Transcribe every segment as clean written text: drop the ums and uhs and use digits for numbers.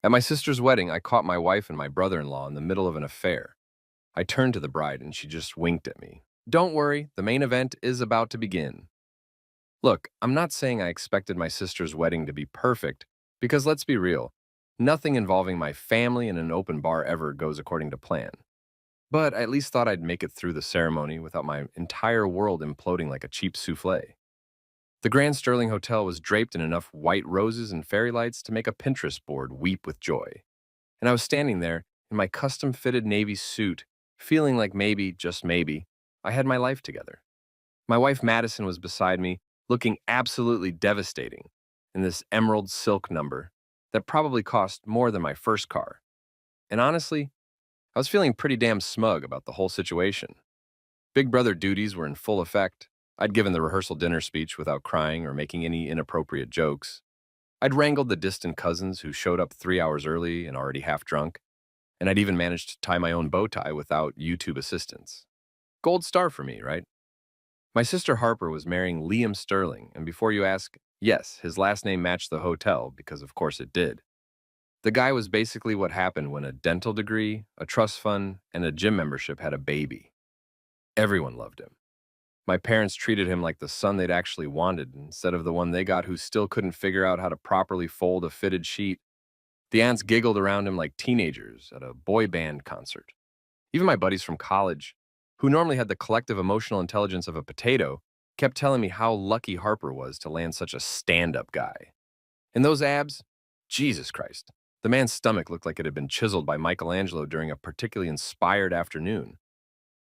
At my sister's wedding, I caught my wife and my brother-in-law in the middle of an affair. I turned to the bride and she just winked at me. Don't worry, the main event is about to begin. Look, I'm not saying I expected my sister's wedding to be perfect, because let's be real, nothing involving my family in an open bar ever goes according to plan. But I at least thought I'd make it through the ceremony without my entire world imploding like a cheap souffle. The Grand Sterling Hotel was draped in enough white roses and fairy lights to make a Pinterest board weep with joy. And I was standing there in my custom fitted navy suit, feeling like maybe, just maybe, I had my life together. My wife Madison was beside me, looking absolutely devastating in this emerald silk number that probably cost more than my first car. And honestly, I was feeling pretty damn smug about the whole situation. Big brother duties were in full effect. I'd given the rehearsal dinner speech without crying or making any inappropriate jokes. I'd wrangled the distant cousins who showed up 3 hours early and already half drunk, and I'd even managed to tie my own bow tie without YouTube assistance. Gold star for me, right? My sister Harper was marrying Liam Sterling, and before you ask, yes, his last name matched the hotel, because of course it did. The guy was basically what happened when a dental degree, a trust fund, and a gym membership had a baby. Everyone loved him. My parents treated him like the son they'd actually wanted instead of the one they got who still couldn't figure out how to properly fold a fitted sheet. The aunts giggled around him like teenagers at a boy band concert. Even my buddies from college, who normally had the collective emotional intelligence of a potato, kept telling me how lucky Harper was to land such a stand-up guy. And those abs? Jesus Christ. The man's stomach looked like it had been chiseled by Michelangelo during a particularly inspired afternoon.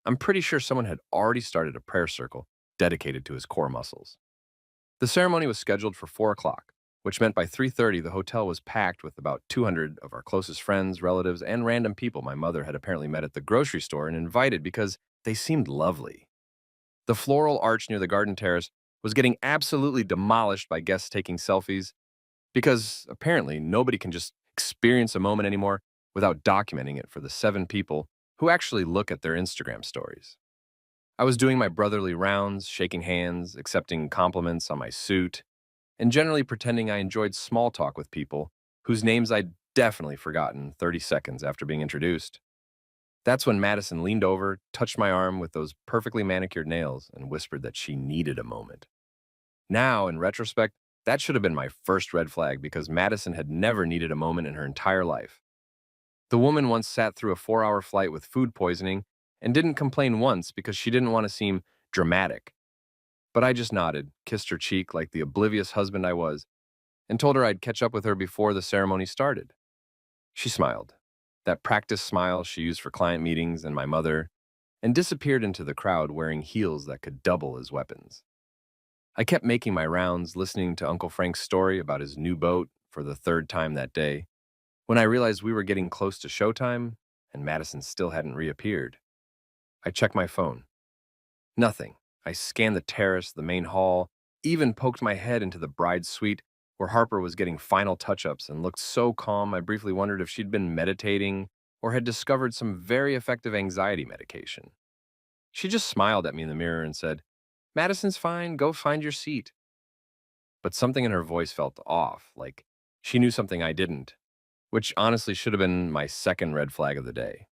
I'm pretty sure someone had already started a prayer circle dedicated to his core muscles. The ceremony was scheduled for 4 o'clock, which meant by 3:30 the hotel was packed with about 200 of our closest friends, relatives, and random people my mother had apparently met at the grocery store and invited because they seemed lovely. The floral arch near the garden terrace was getting absolutely demolished by guests taking selfies because apparently nobody can just experience a moment anymore without documenting it for the 7 people who actually look at their Instagram stories. I was doing my brotherly rounds, shaking hands, accepting compliments on my suit, and generally pretending I enjoyed small talk with people whose names I'd definitely forgotten 30 seconds after being introduced. That's when Madison leaned over, touched my arm with those perfectly manicured nails, and whispered that she needed a moment. Now, in retrospect, that should have been my first red flag because Madison had never needed a moment in her entire life. The woman once sat through a 4-hour flight with food poisoning and didn't complain once because she didn't want to seem dramatic. But I just nodded, kissed her cheek like the oblivious husband I was, and told her I'd catch up with her before the ceremony started. She smiled, that practice smile she used for client meetings and my mother, and disappeared into the crowd wearing heels that could double as weapons. I kept making my rounds, listening to Uncle Frank's story about his new boat for the third time that day, when I realized we were getting close to showtime and Madison still hadn't reappeared. I checked my phone. Nothing. I scanned the terrace, the main hall, even poked my head into the bride's suite where Harper was getting final touch-ups and looked so calm I briefly wondered if she'd been meditating or had discovered some very effective anxiety medication. She just smiled at me in the mirror and said, "Madison's fine, go find your seat." But something in her voice felt off, like she knew something I didn't, which honestly should have been my second red flag of the day.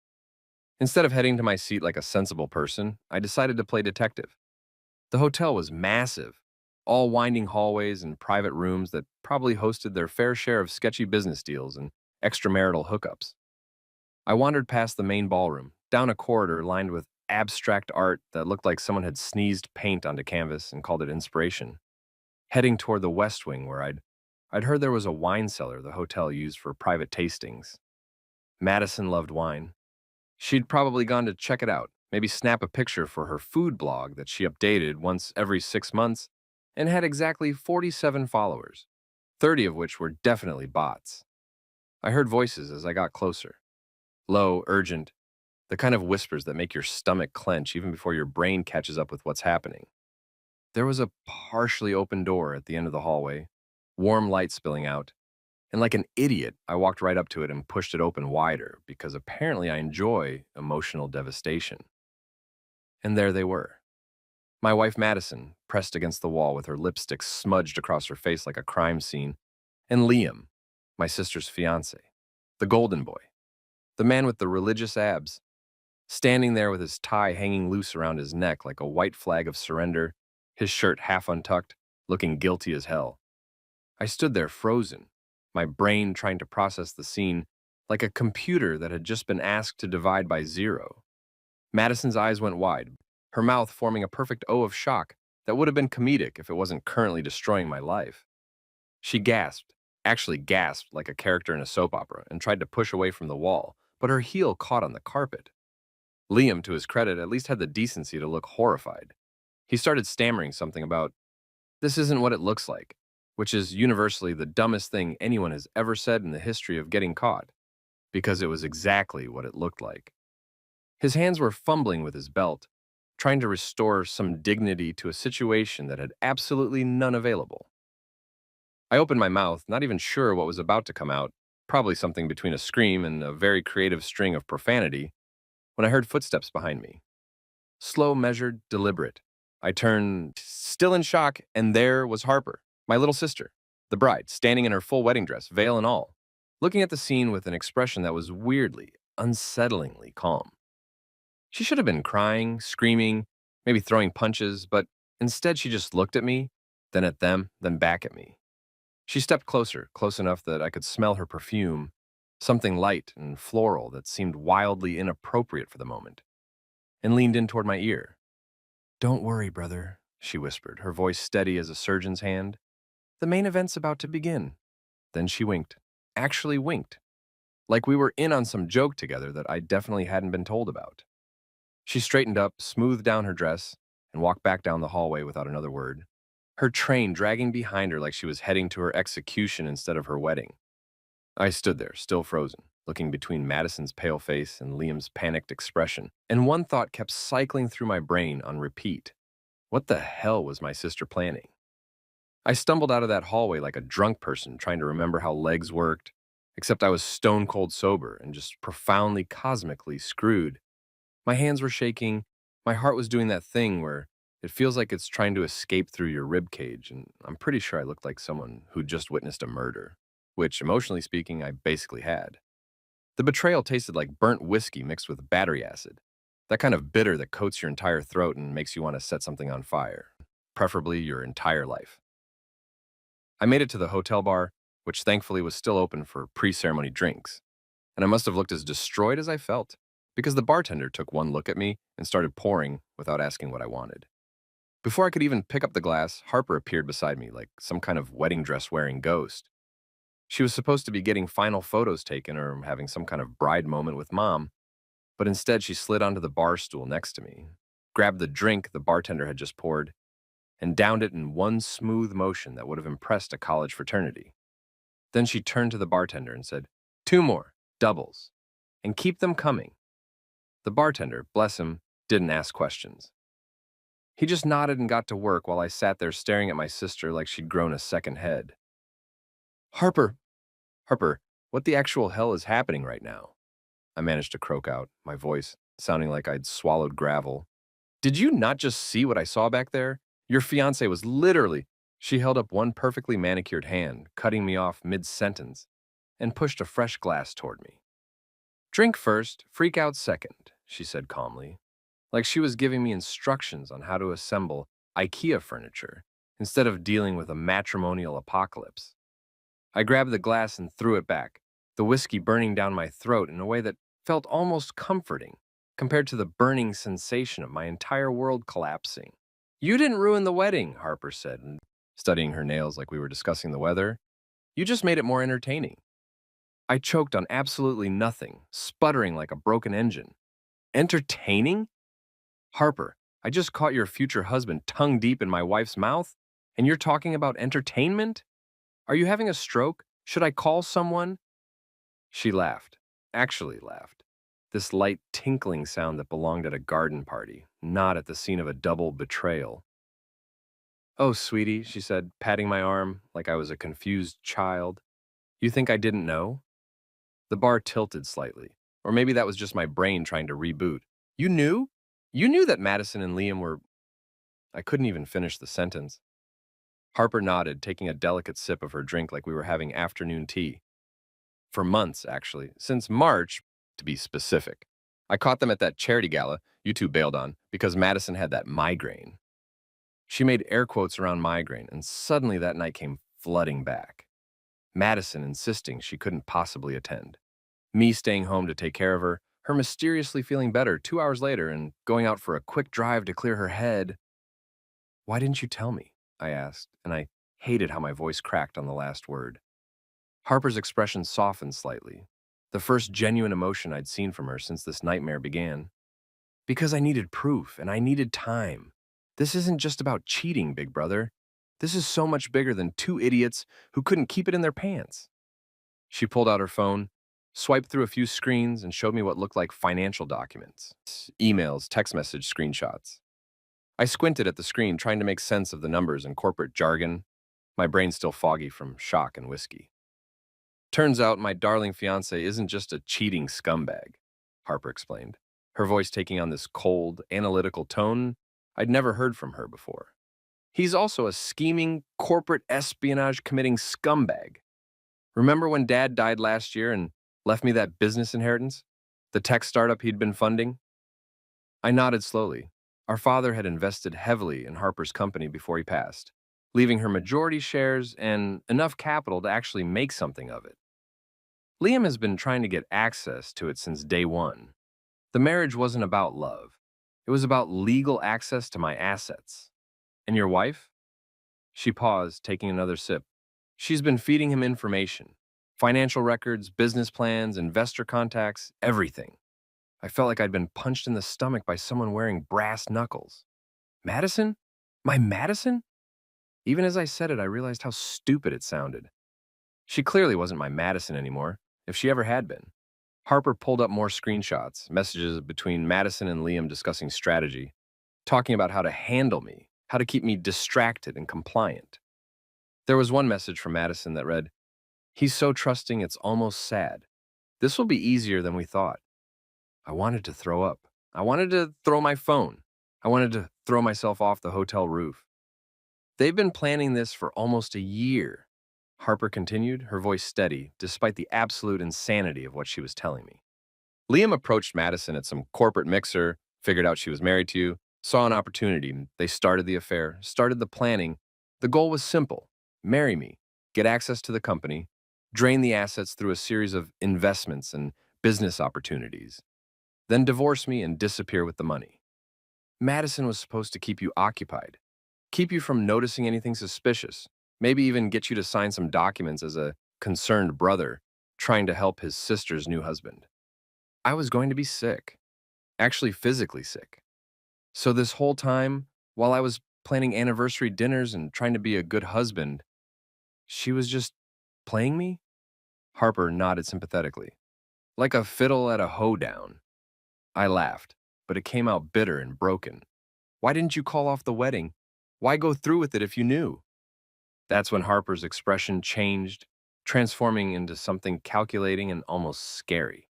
Instead of heading to my seat like a sensible person, I decided to play detective. The hotel was massive, all winding hallways and private rooms that probably hosted their fair share of sketchy business deals and extramarital hookups. I wandered past the main ballroom, down a corridor lined with abstract art that looked like someone had sneezed paint onto canvas and called it inspiration, heading toward the West Wing where I'd heard there was a wine cellar the hotel used for private tastings. Madison loved wine. She'd probably gone to check it out, maybe snap a picture for her food blog that she updated once every 6 months, and had exactly 47 followers, 30 of which were definitely bots. I heard voices as I got closer. Low, urgent, the kind of whispers that make your stomach clench even before your brain catches up with what's happening. There was a partially open door at the end of the hallway, warm light spilling out, and like an idiot, I walked right up to it and pushed it open wider because apparently I enjoy emotional devastation. And there they were. My wife Madison, pressed against the wall with her lipstick smudged across her face like a crime scene, and Liam, my sister's fiance. The golden boy. The man with the religious abs. Standing there with his tie hanging loose around his neck like a white flag of surrender, his shirt half untucked, looking guilty as hell. I stood there frozen, my brain trying to process the scene like a computer that had just been asked to divide by zero. Madison's eyes went wide, her mouth forming a perfect O of shock that would have been comedic if it wasn't currently destroying my life. She gasped, actually gasped like a character in a soap opera, and tried to push away from the wall, but her heel caught on the carpet. Liam, to his credit, at least had the decency to look horrified. He started stammering something about, "This isn't what it looks like," which is universally the dumbest thing anyone has ever said in the history of getting caught, because it was exactly what it looked like. His hands were fumbling with his belt, trying to restore some dignity to a situation that had absolutely none available. I opened my mouth, not even sure what was about to come out, probably something between a scream and a very creative string of profanity, when I heard footsteps behind me. Slow, measured, deliberate. I turned, still in shock, and there was Harper, my little sister, the bride, standing in her full wedding dress, veil and all, looking at the scene with an expression that was weirdly, unsettlingly calm. She should have been crying, screaming, maybe throwing punches, but instead she just looked at me, then at them, then back at me. She stepped closer, close enough that I could smell her perfume, something light and floral that seemed wildly inappropriate for the moment, and leaned in toward my ear. "Don't worry, brother," she whispered, her voice steady as a surgeon's hand. "The main event's about to begin." Then she winked. Actually winked. Like we were in on some joke together that I definitely hadn't been told about. She straightened up, smoothed down her dress, and walked back down the hallway without another word, her train dragging behind her like she was heading to her execution instead of her wedding. I stood there, still frozen, looking between Madison's pale face and Liam's panicked expression, and one thought kept cycling through my brain on repeat. What the hell was my sister planning? I stumbled out of that hallway like a drunk person trying to remember how legs worked, except I was stone cold sober and just profoundly cosmically screwed. My hands were shaking, my heart was doing that thing where it feels like it's trying to escape through your rib cage, and I'm pretty sure I looked like someone who'd just witnessed a murder, which, emotionally speaking, I basically had. The betrayal tasted like burnt whiskey mixed with battery acid, that kind of bitter that coats your entire throat and makes you want to set something on fire, preferably your entire life. I made it to the hotel bar, which thankfully was still open for pre-ceremony drinks, and I must have looked as destroyed as I felt, because the bartender took one look at me and started pouring without asking what I wanted. Before I could even pick up the glass, Harper appeared beside me like some kind of wedding dress wearing ghost. She was supposed to be getting final photos taken or having some kind of bride moment with Mom, but instead she slid onto the bar stool next to me, grabbed the drink the bartender had just poured, and downed it in one smooth motion that would have impressed a college fraternity. Then she turned to the bartender and said, "Two more, doubles, and keep them coming." The bartender, bless him, didn't ask questions. He just nodded and got to work while I sat there staring at my sister like she'd grown a second head. "Harper, Harper, what the actual hell is happening right now?" I managed to croak out, my voice sounding like I'd swallowed gravel. "Did you not just see what I saw back there? Your fiancé was literally—" She held up one perfectly manicured hand, cutting me off mid-sentence, and pushed a fresh glass toward me. "Drink first, freak out second," she said calmly, like she was giving me instructions on how to assemble IKEA furniture instead of dealing with a matrimonial apocalypse. I grabbed the glass and threw it back, the whiskey burning down my throat in a way that felt almost comforting compared to the burning sensation of my entire world collapsing. "You didn't ruin the wedding," Harper said, studying her nails like we were discussing the weather. "You just made it more entertaining." I choked on absolutely nothing, sputtering like a broken engine. "Entertaining? Harper, I just caught your future husband tongue deep in my wife's mouth, and you're talking about entertainment? Are you having a stroke? Should I call someone?" She laughed, actually laughed. This light tinkling sound that belonged at a garden party, not at the scene of a double betrayal. "Oh, sweetie," she said, patting my arm like I was a confused child. "You think I didn't know?" The bar tilted slightly, or maybe that was just my brain trying to reboot. "You knew? You knew that Madison and Liam were—" I couldn't even finish the sentence. Harper nodded, taking a delicate sip of her drink like we were having afternoon tea. For months, actually, since March, to be specific. I caught them at that charity gala you two bailed on because Madison had that migraine. She made air quotes around migraine, and suddenly that night came flooding back. Madison insisting she couldn't possibly attend. Me staying home to take care of her, her mysteriously feeling better 2 hours later and going out for a quick drive to clear her head. Why didn't you tell me? I asked, and I hated how my voice cracked on the last word. Harper's expression softened slightly, the first genuine emotion I'd seen from her since this nightmare began. Because I needed proof and I needed time. This isn't just about cheating, big brother. This is so much bigger than two idiots who couldn't keep it in their pants. She pulled out her phone, swiped through a few screens, and showed me what looked like financial documents, emails, text message screenshots. I squinted at the screen, trying to make sense of the numbers and corporate jargon, my brain still foggy from shock and whiskey. Turns out my darling fiancé isn't just a cheating scumbag, Harper explained, her voice taking on this cold, analytical tone I'd never heard from her before. He's also a scheming, corporate espionage committing scumbag. Remember when Dad died last year and left me that business inheritance? The tech startup he'd been funding? I nodded slowly. Our father had invested heavily in Harper's company before he passed, leaving her majority shares and enough capital to actually make something of it. Liam has been trying to get access to it since day one. The marriage wasn't about love. It was about legal access to my assets. And your wife? She paused, taking another sip. She's been feeding him information. Financial records, business plans, investor contacts, everything. I felt like I'd been punched in the stomach by someone wearing brass knuckles. Madison? My Madison? Even as I said it, I realized how stupid it sounded. She clearly wasn't my Madison anymore, if she ever had been. Harper pulled up more screenshots, messages between Madison and Liam discussing strategy, talking about how to handle me, how to keep me distracted and compliant. There was one message from Madison that read, "He's so trusting it's almost sad. This will be easier than we thought." I wanted to throw up. I wanted to throw my phone. I wanted to throw myself off the hotel roof. They've been planning this for almost a year, Harper continued, her voice steady, despite the absolute insanity of what she was telling me. Liam approached Madison at some corporate mixer, figured out she was married to you, saw an opportunity. They started the affair, started the planning. The goal was simple: marry me, get access to the company, drain the assets through a series of investments and business opportunities, then divorce me and disappear with the money. Madison was supposed to keep you occupied, keep you from noticing anything suspicious, maybe even get you to sign some documents as a concerned brother trying to help his sister's new husband. I was going to be sick, actually physically sick. So this whole time, while I was planning anniversary dinners and trying to be a good husband, she was just playing me? Harper nodded sympathetically. Like a fiddle at a hoedown. I laughed, but it came out bitter and broken. Why didn't you call off the wedding? Why go through with it if you knew? That's when Harper's expression changed, transforming into something calculating and almost scary.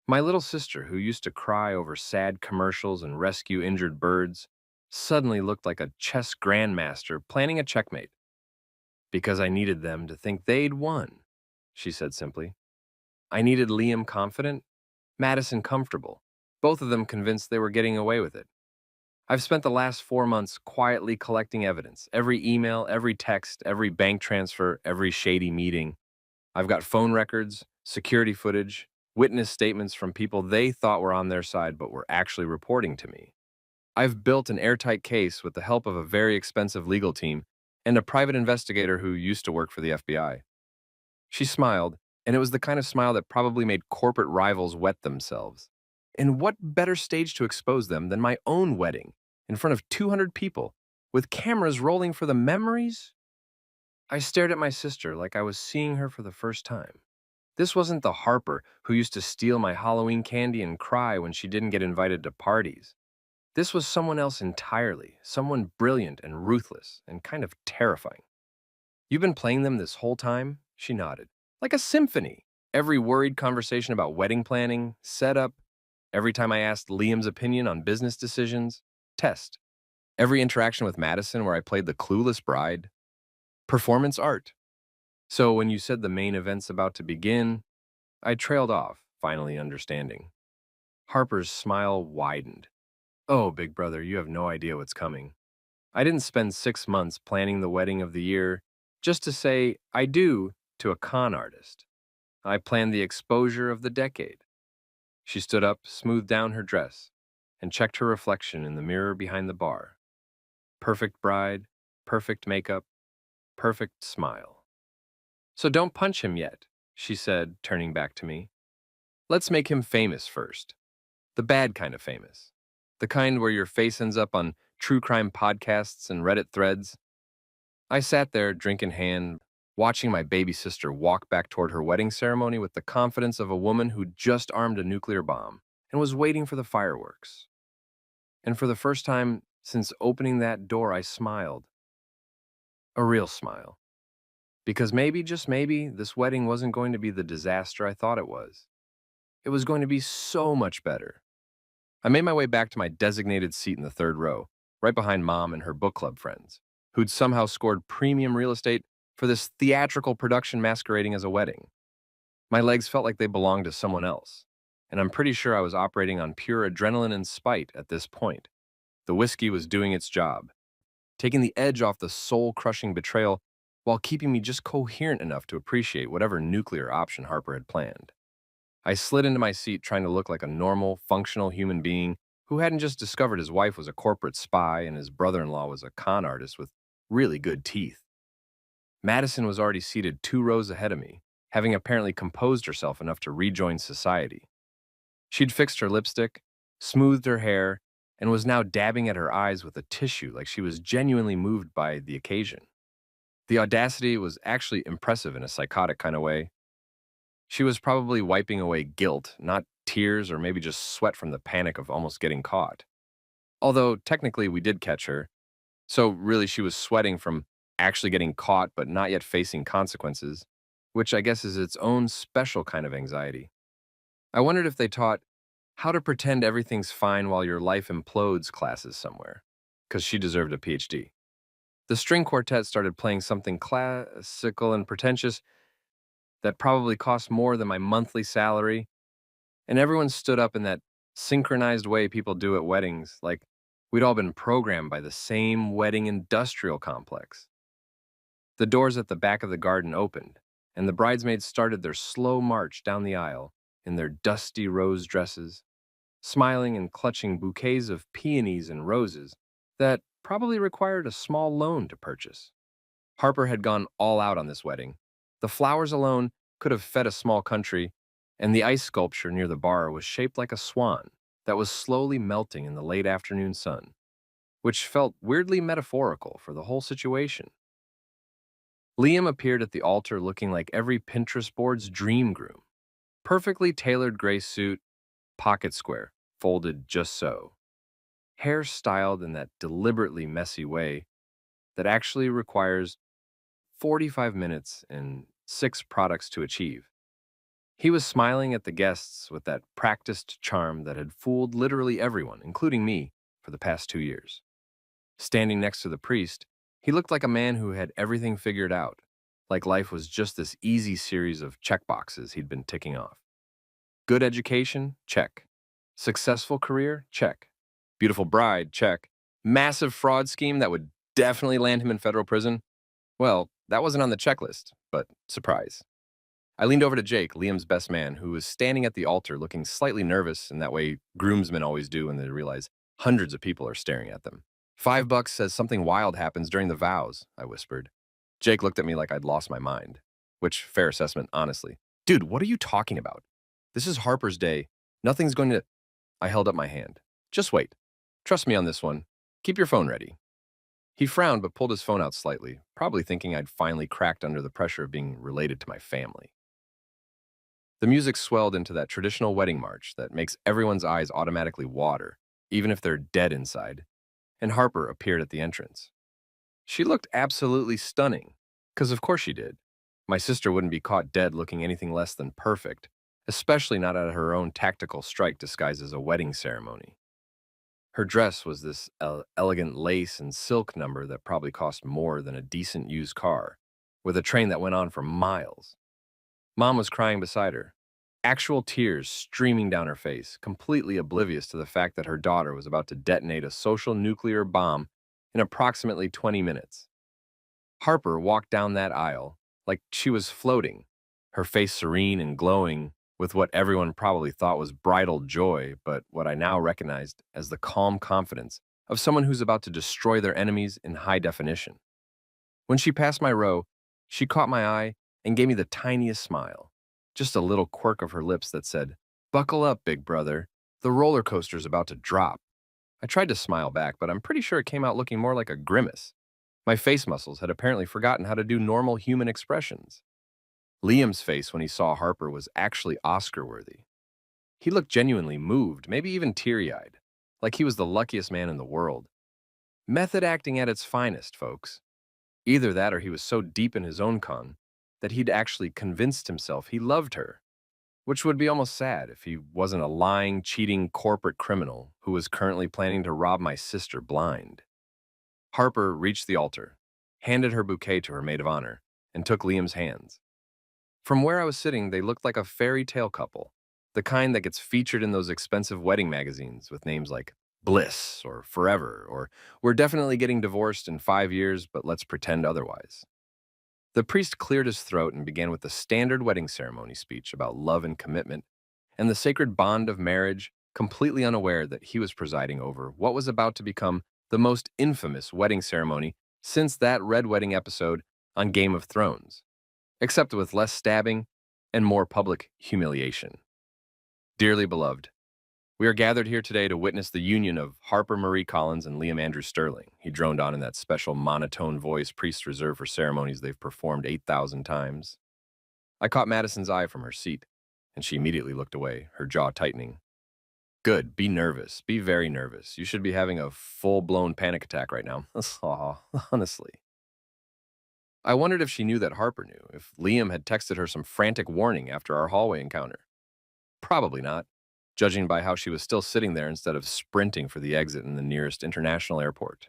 My little sister, who used to cry over sad commercials and rescue injured birds, suddenly looked like a chess grandmaster planning a checkmate. Because I needed them to think they'd won, she said simply. I needed Liam confident, Madison comfortable, both of them convinced they were getting away with it. I've spent the last 4 months quietly collecting evidence, every email, every text, every bank transfer, every shady meeting. I've got phone records, security footage, witness statements from people they thought were on their side but were actually reporting to me. I've built an airtight case with the help of a very expensive legal team and a private investigator who used to work for the FBI. She smiled, and it was the kind of smile that probably made corporate rivals wet themselves. And what better stage to expose them than my own wedding, in front of 200 people, with cameras rolling for the memories? I stared at my sister like I was seeing her for the first time. This wasn't the Harper who used to steal my Halloween candy and cry when she didn't get invited to parties. This was someone else entirely, someone brilliant and ruthless and kind of terrifying. You've been playing them this whole time? She nodded. Like a symphony. Every worried conversation about wedding planning, setup, every time I asked Liam's opinion on business decisions, test. Every interaction with Madison where I played the clueless bride. Performance art. So when you said the main event's about to begin, I trailed off, finally understanding. Harper's smile widened. Oh, big brother, you have no idea what's coming. I didn't spend 6 months planning the wedding of the year just to say I do to a con artist. I planned the exposure of the decade. She stood up, smoothed down her dress, and checked her reflection in the mirror behind the bar. Perfect bride, perfect makeup, perfect smile. So don't punch him yet, she said, turning back to me. Let's make him famous first. The bad kind of famous. The kind where your face ends up on true crime podcasts and Reddit threads. I sat there, drink in hand, watching my baby sister walk back toward her wedding ceremony with the confidence of a woman who'd just armed a nuclear bomb and was waiting for the fireworks. And for the first time since opening that door, I smiled. A real smile. Because maybe, just maybe, this wedding wasn't going to be the disaster I thought it was. It was going to be so much better. I made my way back to my designated seat in the third row, right behind Mom and her book club friends, who'd somehow scored premium real estate for this theatrical production masquerading as a wedding. My legs felt like they belonged to someone else, and I'm pretty sure I was operating on pure adrenaline and spite at this point. The whiskey was doing its job, taking the edge off the soul-crushing betrayal while keeping me just coherent enough to appreciate whatever nuclear option Harper had planned. I slid into my seat trying to look like a normal, functional human being who hadn't just discovered his wife was a corporate spy and his brother-in-law was a con artist with really good teeth. Madison was already seated 2 rows ahead of me, having apparently composed herself enough to rejoin society. She'd fixed her lipstick, smoothed her hair, and was now dabbing at her eyes with a tissue like she was genuinely moved by the occasion. The audacity was actually impressive in a psychotic kind of way. She was probably wiping away guilt, not tears or maybe just sweat from the panic of almost getting caught. Although technically we did catch her, so really she was sweating from actually getting caught but not yet facing consequences, which I guess is its own special kind of anxiety. I wondered if they taught how to pretend everything's fine while your life implodes classes somewhere, because she deserved a PhD. The string quartet started playing something classical and pretentious that probably cost more than my monthly salary, and everyone stood up in that synchronized way people do at weddings, like we'd all been programmed by the same wedding industrial complex. The doors at the back of the garden opened, and the bridesmaids started their slow march down the aisle in their dusty rose dresses, smiling and clutching bouquets of peonies and roses that probably required a small loan to purchase. Harper had gone all out on this wedding. The flowers alone could have fed a small country, and the ice sculpture near the bar was shaped like a swan that was slowly melting in the late afternoon sun, which felt weirdly metaphorical for the whole situation. Liam appeared at the altar looking like every Pinterest board's dream groom. Perfectly tailored gray suit, pocket square, folded just so. Hair styled in that deliberately messy way that actually requires 45 minutes and 6 products to achieve. He was smiling at the guests with that practiced charm that had fooled literally everyone, including me, for the past 2 years. Standing next to the priest, he looked like a man who had everything figured out, like life was just this easy series of checkboxes he'd been ticking off. Good education? Check. Successful career? Check. Beautiful bride? Check. Massive fraud scheme that would definitely land him in federal prison? Well, that wasn't on the checklist, but surprise. I leaned over to Jake, Liam's best man, who was standing at the altar looking slightly nervous in that way groomsmen always do when they realize hundreds of people are staring at them. $5 says something wild happens during the vows, I whispered. Jake looked at me like I'd lost my mind. Which, fair assessment, honestly. Dude, what are you talking about? This is Harper's day. Nothing's going to... I held up my hand. Just wait. Trust me on this one. Keep your phone ready. He frowned but pulled his phone out slightly, probably thinking I'd finally cracked under the pressure of being related to my family. The music swelled into that traditional wedding march that makes everyone's eyes automatically water, even if they're dead inside, and Harper appeared at the entrance. She looked absolutely stunning, because of course she did. My sister wouldn't be caught dead looking anything less than perfect, especially not at her own tactical strike disguised as a wedding ceremony. Her dress was this elegant lace and silk number that probably cost more than a decent used car, with a train that went on for miles. Mom was crying beside her. actual tears streaming down her face, completely oblivious to the fact that her daughter was about to detonate a social nuclear bomb in approximately 20 minutes. Harper walked down that aisle like she was floating, her face serene and glowing with what everyone probably thought was bridal joy, but what I now recognized as the calm confidence of someone who's about to destroy their enemies in high definition. When she passed my row, she caught my eye and gave me the tiniest smile, just a little quirk of her lips that said, "Buckle up, big brother. The roller coaster's about to drop." I tried to smile back, but I'm pretty sure it came out looking more like a grimace. My face muscles had apparently forgotten how to do normal human expressions. Liam's face when he saw Harper was actually Oscar-worthy. He looked genuinely moved, maybe even teary-eyed, like he was the luckiest man in the world. Method acting at its finest, folks. Either that or he was so deep in his own con that he'd actually convinced himself he loved her, which would be almost sad if he wasn't a lying, cheating corporate criminal who was currently planning to rob my sister blind. Harper reached the altar, handed her bouquet to her maid of honor, and took Liam's hands. From where I was sitting, they looked like a fairy tale couple, the kind that gets featured in those expensive wedding magazines with names like Bliss or Forever or We're definitely getting divorced in 5 years, but let's pretend otherwise. The priest cleared his throat and began with the standard wedding ceremony speech about love and commitment and the sacred bond of marriage, completely unaware that he was presiding over what was about to become the most infamous wedding ceremony since that Red Wedding episode on Game of Thrones, except with less stabbing and more public humiliation. Dearly beloved, we are gathered here today to witness the union of Harper Marie Collins and Liam Andrew Sterling. He droned on in that special monotone voice priests reserve for ceremonies they've performed 8,000 times. I caught Madison's eye from her seat, and she immediately looked away, her jaw tightening. Good, be nervous, be very nervous. You should be having a full-blown panic attack right now. Aw, honestly. I wondered if she knew that Harper knew, if Liam had texted her some frantic warning after our hallway encounter. Probably not, judging by how she was still sitting there instead of sprinting for the exit in the nearest international airport.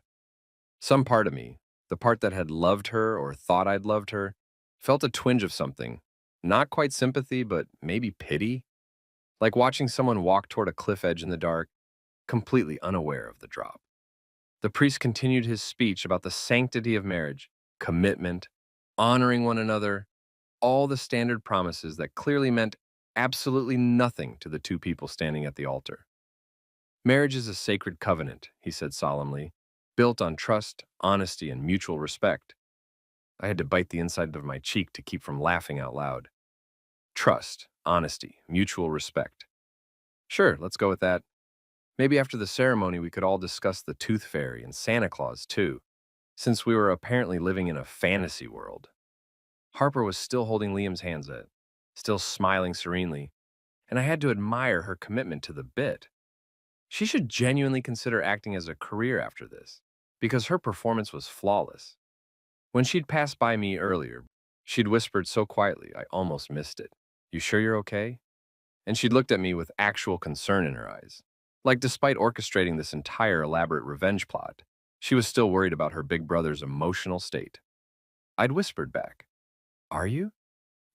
Some part of me, the part that had loved her or thought I'd loved her, felt a twinge of something. Not quite sympathy, but maybe pity. Like watching someone walk toward a cliff edge in the dark, completely unaware of the drop. The priest continued his speech about the sanctity of marriage, commitment, honoring one another, all the standard promises that clearly meant absolutely nothing to the two people standing at the altar. Marriage is a sacred covenant, he said solemnly, built on trust, honesty, and mutual respect. I had to bite the inside of my cheek to keep from laughing out loud. Trust, honesty, mutual respect. Sure, let's go with that. Maybe after the ceremony we could all discuss the Tooth Fairy and Santa Claus too, since we were apparently living in a fantasy world. Harper was still holding Liam's hands still smiling serenely, and I had to admire her commitment to the bit. She should genuinely consider acting as a career after this, because her performance was flawless. When she'd passed by me earlier, she'd whispered so quietly I almost missed it. "You sure you're okay?" And she'd looked at me with actual concern in her eyes. Like despite orchestrating this entire elaborate revenge plot, she was still worried about her big brother's emotional state. I'd whispered back, "Are you?"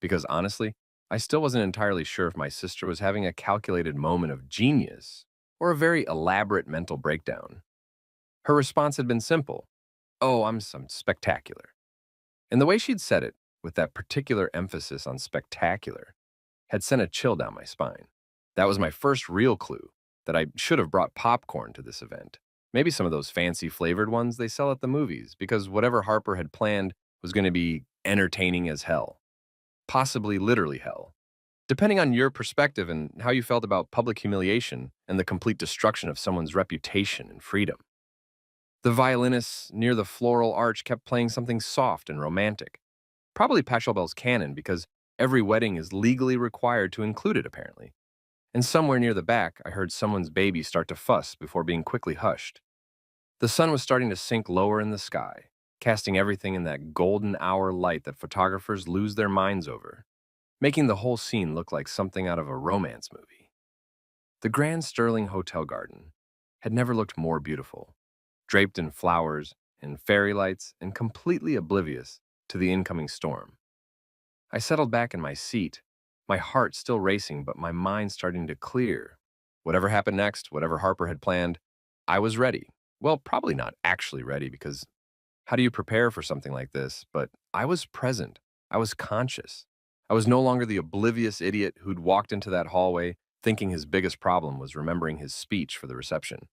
Because honestly, I still wasn't entirely sure if my sister was having a calculated moment of genius or a very elaborate mental breakdown. Her response had been simple. "Oh, I'm some spectacular." And the way she'd said it, with that particular emphasis on spectacular, had sent a chill down my spine. That was my first real clue that I should have brought popcorn to this event. Maybe some of those fancy flavored ones they sell at the movies, because whatever Harper had planned was going to be entertaining as hell. Possibly literally hell, depending on your perspective and how you felt about public humiliation and the complete destruction of someone's reputation and freedom. The violinists near the floral arch kept playing something soft and romantic, probably Pachelbel's canon because every wedding is legally required to include it apparently. And somewhere near the back, I heard someone's baby start to fuss before being quickly hushed. The sun was starting to sink lower in the sky, casting everything in that golden hour light that photographers lose their minds over, making the whole scene look like something out of a romance movie. The Grand Sterling Hotel garden had never looked more beautiful, draped in flowers and fairy lights and completely oblivious to the incoming storm. I settled back in my seat, my heart still racing, but my mind starting to clear. Whatever happened next, whatever Harper had planned, I was ready. Well, probably not actually ready because how do you prepare for something like this? But I was present. I was conscious. I was no longer the oblivious idiot who'd walked into that hallway thinking his biggest problem was remembering his speech for the reception.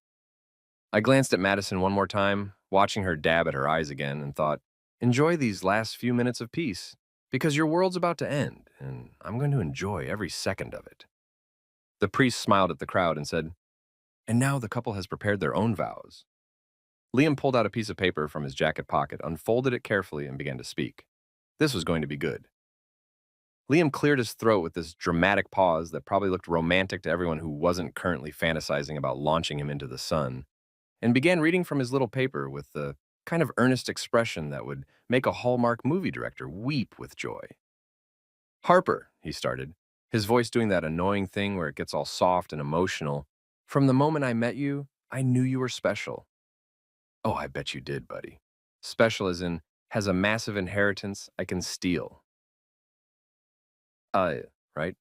I glanced at Madison one more time, watching her dab at her eyes again, and thought, enjoy these last few minutes of peace, because your world's about to end, and I'm going to enjoy every second of it. The priest smiled at the crowd and said, and now the couple has prepared their own vows. Liam pulled out a piece of paper from his jacket pocket, unfolded it carefully, and began to speak. This was going to be good. Liam cleared his throat with this dramatic pause that probably looked romantic to everyone who wasn't currently fantasizing about launching him into the sun, and began reading from his little paper with the kind of earnest expression that would make a Hallmark movie director weep with joy. Harper, he started, his voice doing that annoying thing where it gets all soft and emotional. From the moment I met you, I knew you were special. Oh, I bet you did, buddy. Special as in, has a massive inheritance I can steal. Uh, right?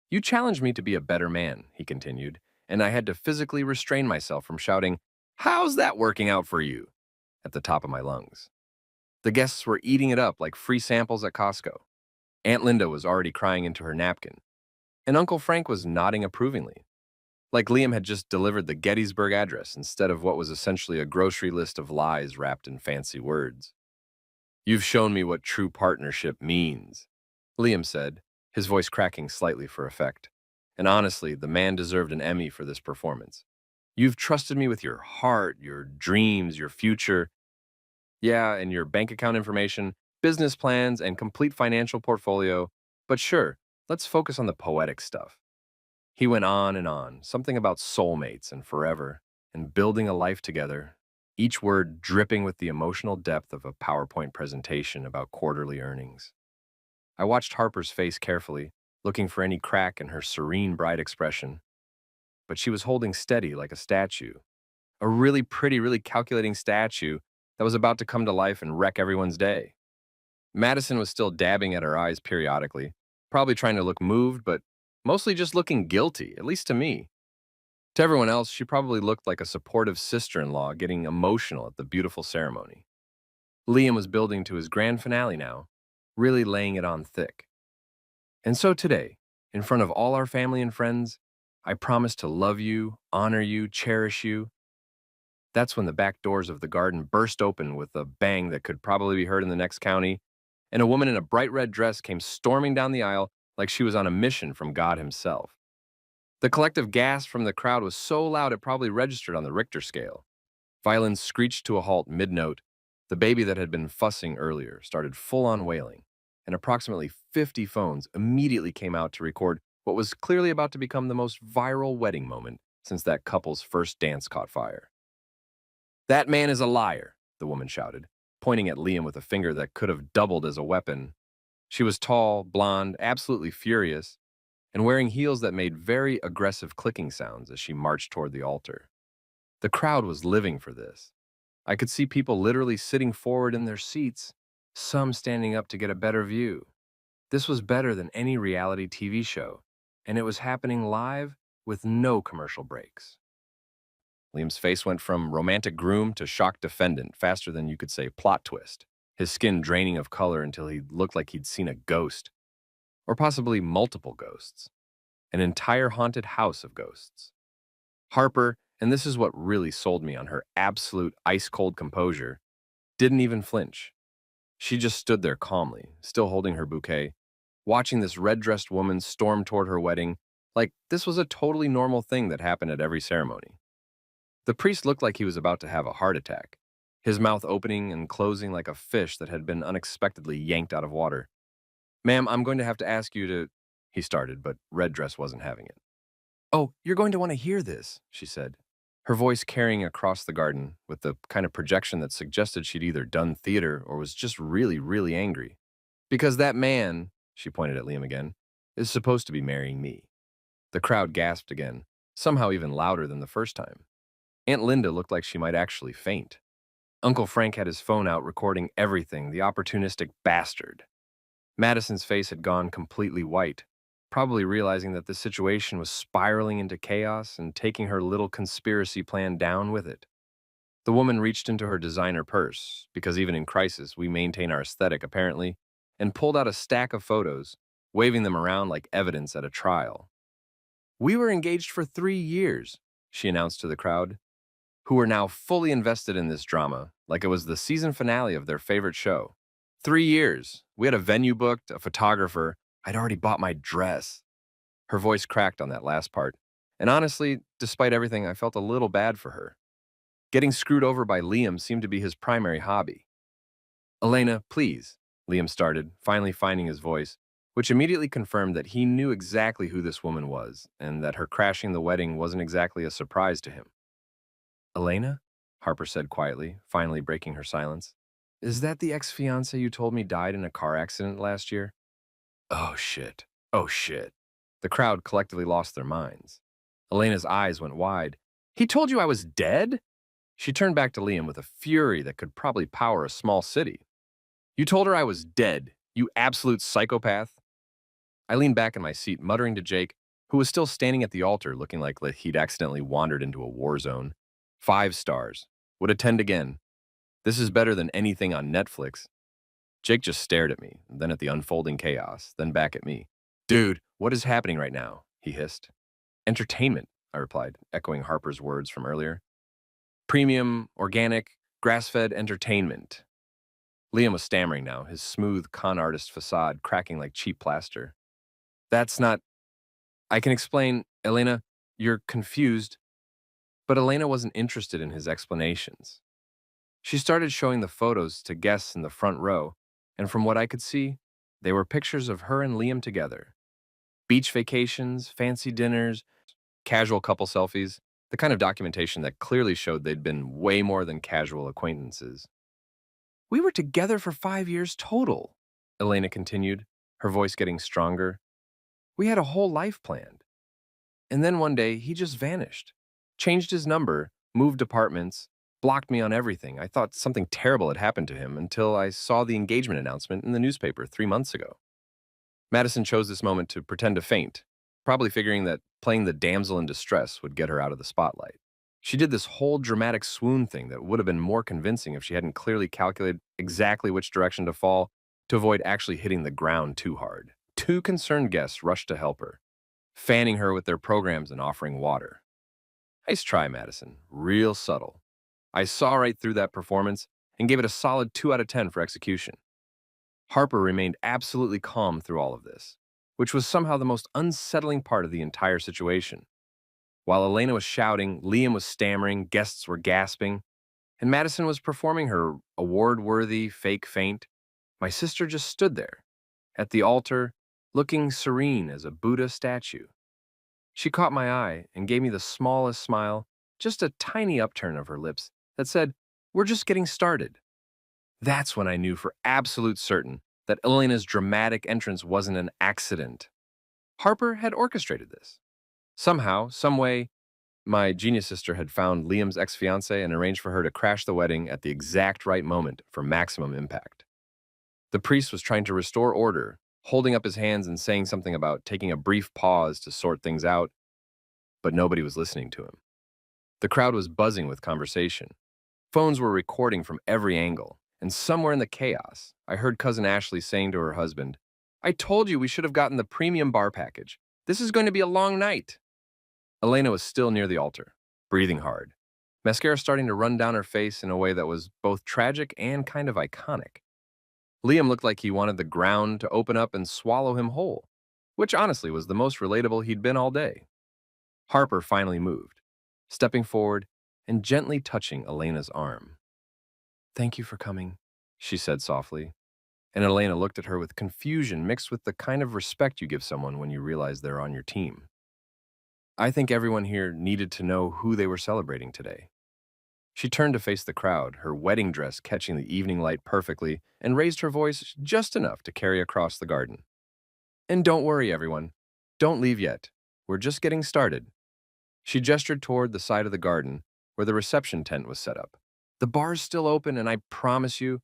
You challenged me to be a better man, he continued, and I had to physically restrain myself from shouting, how's that working out for you? At the top of my lungs. The guests were eating it up like free samples at Costco. Aunt Linda was already crying into her napkin, and Uncle Frank was nodding approvingly, like Liam had just delivered the Gettysburg Address instead of what was essentially a grocery list of lies wrapped in fancy words. You've shown me what true partnership means, Liam said, his voice cracking slightly for effect. And honestly, the man deserved an Emmy for this performance. You've trusted me with your heart, your dreams, your future, yeah, and your bank account information, business plans, and complete financial portfolio. But sure, let's focus on the poetic stuff. He went on, something about soulmates and forever, and building a life together, each word dripping with the emotional depth of a PowerPoint presentation about quarterly earnings. I watched Harper's face carefully, looking for any crack in her serene, bright expression, but she was holding steady like a statue, a really pretty, really calculating statue that was about to come to life and wreck everyone's day. Madison was still dabbing at her eyes periodically, probably trying to look moved, but mostly just looking guilty, at least to me. To everyone else, she probably looked like a supportive sister-in-law getting emotional at the beautiful ceremony. Liam was building to his grand finale now, really laying it on thick. And so today, in front of all our family and friends, I promise to love you, honor you, cherish you. That's when the back doors of the garden burst open with a bang that could probably be heard in the next county, and a woman in a bright red dress came storming down the aisle like she was on a mission from God himself. The collective gasp from the crowd was so loud it probably registered on the Richter scale. Violins screeched to a halt mid-note. The baby that had been fussing earlier started full-on wailing, and approximately 50 phones immediately came out to record what was clearly about to become the most viral wedding moment since that couple's first dance caught fire. That man is a liar, the woman shouted, pointing at Liam with a finger that could have doubled as a weapon. She was tall, blonde, absolutely furious, and wearing heels that made very aggressive clicking sounds as she marched toward the altar. The crowd was living for this. I could see people literally sitting forward in their seats, some standing up to get a better view. This was better than any reality TV show, and it was happening live with no commercial breaks. Liam's face went from romantic groom to shocked defendant faster than you could say plot twist, his skin draining of color until he looked like he'd seen a ghost, or possibly multiple ghosts, an entire haunted house of ghosts. Harper, and this is what really sold me on her absolute ice-cold composure, didn't even flinch. She just stood there calmly, still holding her bouquet, watching this red-dressed woman storm toward her wedding like this was a totally normal thing that happened at every ceremony. The priest looked like he was about to have a heart attack, his mouth opening and closing like a fish that had been unexpectedly yanked out of water. Ma'am, I'm going to have to ask you to, he started, but Red Dress wasn't having it. Oh, you're going to want to hear this, she said, her voice carrying across the garden with the kind of projection that suggested she'd either done theater or was just really, really angry. Because that man, she pointed at Liam again, is supposed to be marrying me. The crowd gasped again, somehow even louder than the first time. Aunt Linda looked like she might actually faint. Uncle Frank had his phone out recording everything, the opportunistic bastard. Madison's face had gone completely white, probably realizing that the situation was spiraling into chaos and taking her little conspiracy plan down with it. The woman reached into her designer purse, because even in crisis, we maintain our aesthetic apparently, and pulled out a stack of photos, waving them around like evidence at a trial. We were engaged for 3 years, she announced to the crowd, who were now fully invested in this drama, like it was the season finale of their favorite show. 3 years. We had a venue booked, a photographer. I'd already bought my dress. Her voice cracked on that last part. And honestly, despite everything, I felt a little bad for her. Getting screwed over by Liam seemed to be his primary hobby. Elena, please, Liam started, finally finding his voice, which immediately confirmed that he knew exactly who this woman was, and that her crashing the wedding wasn't exactly a surprise to him. Elena? Harper said quietly, finally breaking her silence. Is that the ex-fiancé you told me died in a car accident last year? Oh shit. Oh shit. The crowd collectively lost their minds. Elena's eyes went wide. He told you I was dead? She turned back to Liam with a fury that could probably power a small city. You told her I was dead, you absolute psychopath? I leaned back in my seat, muttering to Jake, who was still standing at the altar looking like he'd accidentally wandered into a war zone. 5 stars. Would attend again. This is better than anything on Netflix. Jake just stared at me, then at the unfolding chaos, then back at me. Dude, what is happening right now? He hissed. Entertainment, I replied, echoing Harper's words from earlier. Premium, organic, grass-fed entertainment. Liam was stammering now, his smooth con artist facade cracking like cheap plaster. That's not... I can explain, Elena, you're confused. But Elena wasn't interested in his explanations. She started showing the photos to guests in the front row, and from what I could see, they were pictures of her and Liam together. Beach vacations, fancy dinners, casual couple selfies, the kind of documentation that clearly showed they'd been way more than casual acquaintances. We were together for 5 years total, Elena continued, her voice getting stronger. We had a whole life planned. And then one day, he just vanished. Changed his number, moved apartments, blocked me on everything. I thought something terrible had happened to him until I saw the engagement announcement in the newspaper 3 months ago. Madison chose this moment to pretend to faint, probably figuring that playing the damsel in distress would get her out of the spotlight. She did this whole dramatic swoon thing that would have been more convincing if she hadn't clearly calculated exactly which direction to fall to avoid actually hitting the ground too hard. 2 concerned guests rushed to help her, fanning her with their programs and offering water. Nice try, Madison. Real subtle. I saw right through that performance and gave it a solid 2 out of 10 for execution. Harper remained absolutely calm through all of this, which was somehow the most unsettling part of the entire situation. While Elena was shouting, Liam was stammering, guests were gasping, and Madison was performing her award-worthy fake faint, my sister just stood there, at the altar, looking serene as a Buddha statue. She caught my eye and gave me the smallest smile, just a tiny upturn of her lips that said, "We're just getting started." That's when I knew for absolute certain that Elena's dramatic entrance wasn't an accident. Harper had orchestrated this. Somehow, someway, my genius sister had found Liam's ex-fiancée and arranged for her to crash the wedding at the exact right moment for maximum impact. The priest was trying to restore order, holding up his hands and saying something about taking a brief pause to sort things out, but nobody was listening to him. The crowd was buzzing with conversation. Phones were recording from every angle, and somewhere in the chaos, I heard Cousin Ashley saying to her husband, "I told you we should have gotten the premium bar package. This is going to be a long night." Elena was still near the altar, breathing hard, mascara starting to run down her face in a way that was both tragic and kind of iconic. Liam looked like he wanted the ground to open up and swallow him whole, which honestly was the most relatable he'd been all day. Harper finally moved, stepping forward and gently touching Elena's arm. "Thank you for coming," she said softly, and Elena looked at her with confusion mixed with the kind of respect you give someone when you realize they're on your team. I think everyone here needed to know who they were celebrating today. She turned to face the crowd, her wedding dress catching the evening light perfectly, and raised her voice just enough to carry across the garden. "And don't worry, everyone. Don't leave yet. We're just getting started." She gestured toward the side of the garden where the reception tent was set up. "The bar's still open, and I promise you..."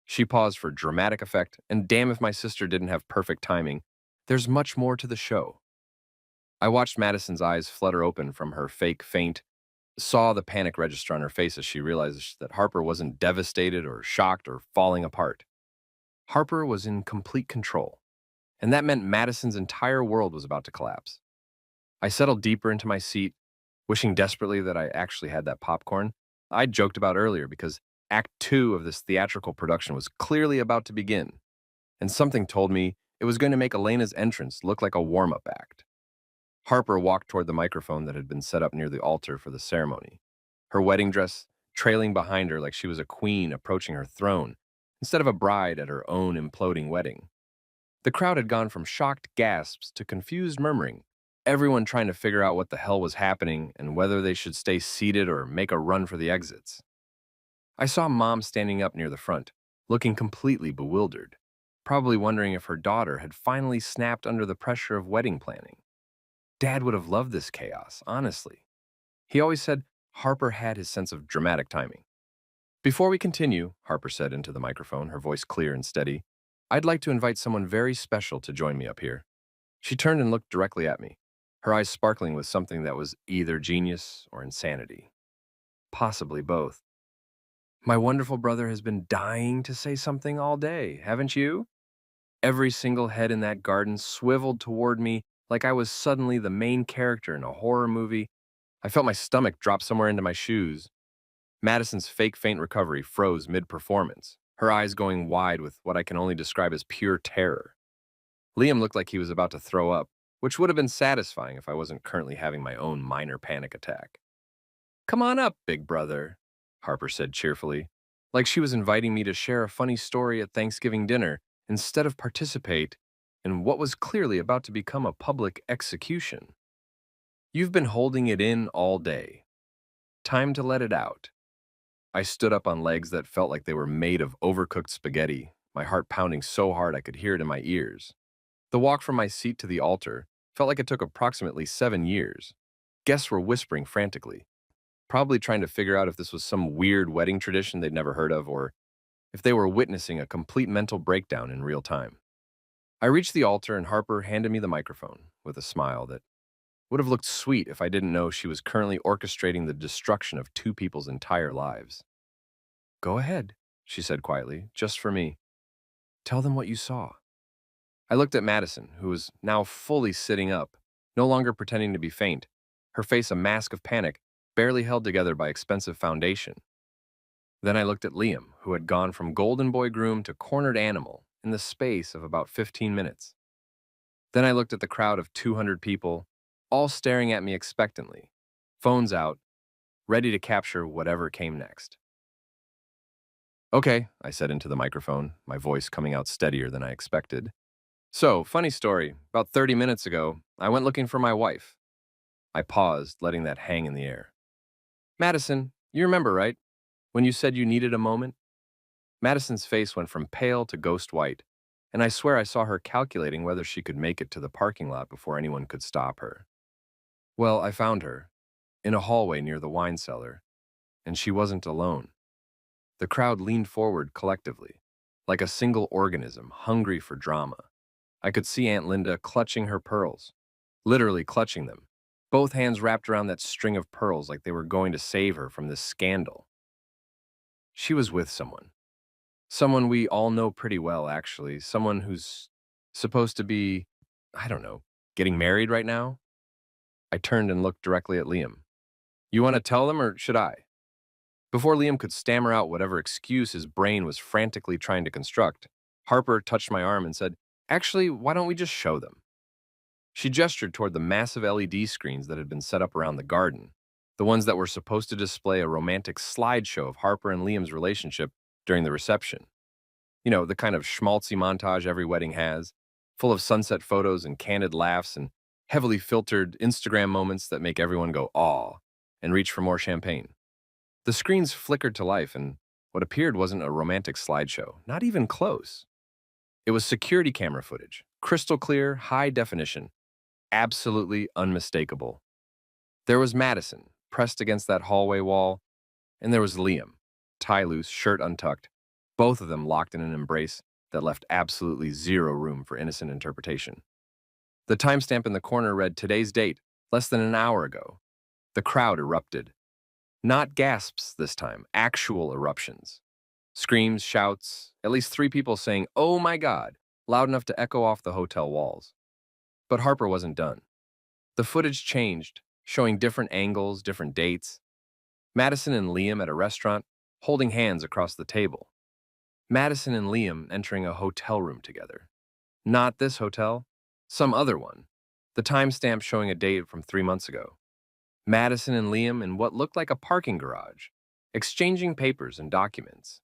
She paused for dramatic effect, and damn if my sister didn't have perfect timing. There's much more to the show. I watched Madison's eyes flutter open from her fake faint, saw the panic register on her face as she realized that Harper wasn't devastated or shocked or falling apart. Harper was in complete control, and that meant Madison's entire world was about to collapse. I settled deeper into my seat, wishing desperately that I actually had that popcorn I joked about earlier because Act 2 of this theatrical production was clearly about to begin, and something told me it was going to make Elena's entrance look like a warm-up act. Harper walked toward the microphone that had been set up near the altar for the ceremony, her wedding dress trailing behind her like she was a queen approaching her throne instead of a bride at her own imploding wedding. The crowd had gone from shocked gasps to confused murmuring, everyone trying to figure out what the hell was happening and whether they should stay seated or make a run for the exits. I saw Mom standing up near the front, looking completely bewildered, probably wondering if her daughter had finally snapped under the pressure of wedding planning. Dad would have loved this chaos, honestly. He always said Harper had his sense of dramatic timing. Before we continue, Harper said into the microphone, her voice clear and steady, I'd like to invite someone very special to join me up here. She turned and looked directly at me, her eyes sparkling with something that was either genius or insanity. Possibly both. My wonderful brother has been dying to say something all day, haven't you? Every single head in that garden swiveled toward me like I was suddenly the main character in a horror movie. I felt my stomach drop somewhere into my shoes. Madison's fake faint recovery froze mid-performance, her eyes going wide with what I can only describe as pure terror. Liam looked like he was about to throw up, which would have been satisfying if I wasn't currently having my own minor panic attack. Come on up, big brother, Harper said cheerfully, like she was inviting me to share a funny story at Thanksgiving dinner instead of participate in what was clearly about to become a public execution. You've been holding it in all day. Time to let it out. I stood up on legs that felt like they were made of overcooked spaghetti, my heart pounding so hard I could hear it in my ears. The walk from my seat to the altar felt like it took approximately 7 years. Guests were whispering frantically, probably trying to figure out if this was some weird wedding tradition they'd never heard of or if they were witnessing a complete mental breakdown in real time. I reached the altar and Harper handed me the microphone with a smile that would have looked sweet if I didn't know she was currently orchestrating the destruction of two people's entire lives. Go ahead, she said quietly, just for me. Tell them what you saw. I looked at Madison, who was now fully sitting up, no longer pretending to be faint, her face a mask of panic, barely held together by expensive foundation. Then I looked at Liam, who had gone from golden boy groom to cornered animal in the space of about 15 minutes. Then I looked at the crowd of 200 people, all staring at me expectantly, phones out, ready to capture whatever came next. Okay, I said into the microphone, my voice coming out steadier than I expected. So, funny story, about 30 minutes ago, I went looking for my wife. I paused, letting that hang in the air. Madison, you remember, right? When you said you needed a moment? Madison's face went from pale to ghost white, and I swear I saw her calculating whether she could make it to the parking lot before anyone could stop her. Well, I found her, in a hallway near the wine cellar, and she wasn't alone. The crowd leaned forward collectively, like a single organism hungry for drama. I could see Aunt Linda clutching her pearls, literally clutching them, both hands wrapped around that string of pearls like they were going to save her from this scandal. She was with someone. Someone we all know pretty well, actually. Someone who's supposed to be, I don't know, getting married right now? I turned and looked directly at Liam. You want to tell them or should I? Before Liam could stammer out whatever excuse his brain was frantically trying to construct, Harper touched my arm and said, Actually, why don't we just show them? She gestured toward the massive LED screens that had been set up around the garden, the ones that were supposed to display a romantic slideshow of Harper and Liam's relationship during the reception. You know, the kind of schmaltzy montage every wedding has, full of sunset photos and candid laughs and heavily filtered Instagram moments that make everyone go aw and reach for more champagne. The screens flickered to life, and what appeared wasn't a romantic slideshow, not even close. It was security camera footage, crystal clear, high definition, absolutely unmistakable. There was Madison, pressed against that hallway wall, and there was Liam, tie loose, shirt untucked, both of them locked in an embrace that left absolutely zero room for innocent interpretation. The timestamp in the corner read today's date, less than an hour ago. The crowd erupted. Not gasps this time, actual eruptions. Screams, shouts, at least three people saying, "Oh my God," loud enough to echo off the hotel walls. But Harper wasn't done. The footage changed, showing different angles, different dates. Madison and Liam at a restaurant, holding hands across the table. Madison and Liam entering a hotel room together. Not this hotel, some other one. The timestamp showing a date from 3 months ago. Madison and Liam in what looked like a parking garage, exchanging papers and documents.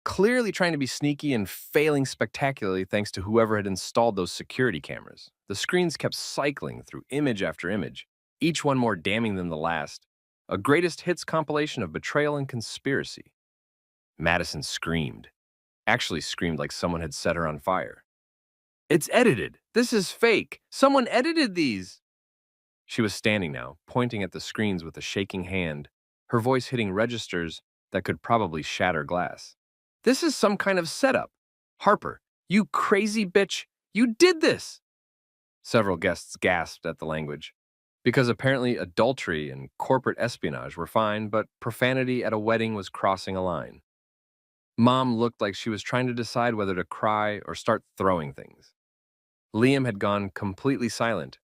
Clearly trying to be sneaky and failing spectacularly thanks to whoever had installed those security cameras. The screens kept cycling through image after image, each one more damning than the last. A greatest hits compilation of betrayal and conspiracy. Madison screamed. Actually screamed like someone had set her on fire. "It's edited! This is fake! Someone edited these!" She was standing now, pointing at the screens with a shaking hand, her voice hitting registers that could probably shatter glass. "This is some kind of setup! Harper, you crazy bitch! You did this!" Several guests gasped at the language, because apparently adultery and corporate espionage were fine, but profanity at a wedding was crossing a line. Mom looked like she was trying to decide whether to cry or start throwing things. Liam had gone completely silent,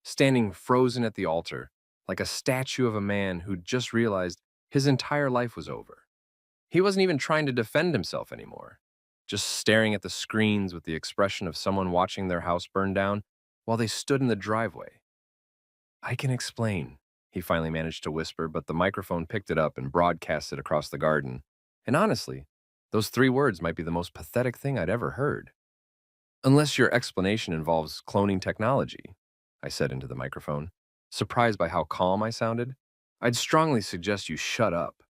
standing frozen at the altar, like a statue of a man who'd just realized his entire life was over. He wasn't even trying to defend himself anymore, just staring at the screens with the expression of someone watching their house burn down while they stood in the driveway. "I can explain," he finally managed to whisper, but the microphone picked it up and broadcast it across the garden. And honestly, those 3 words might be the most pathetic thing I'd ever heard. "Unless your explanation involves cloning technology," I said into the microphone, surprised by how calm I sounded. "I'd strongly suggest you shut up."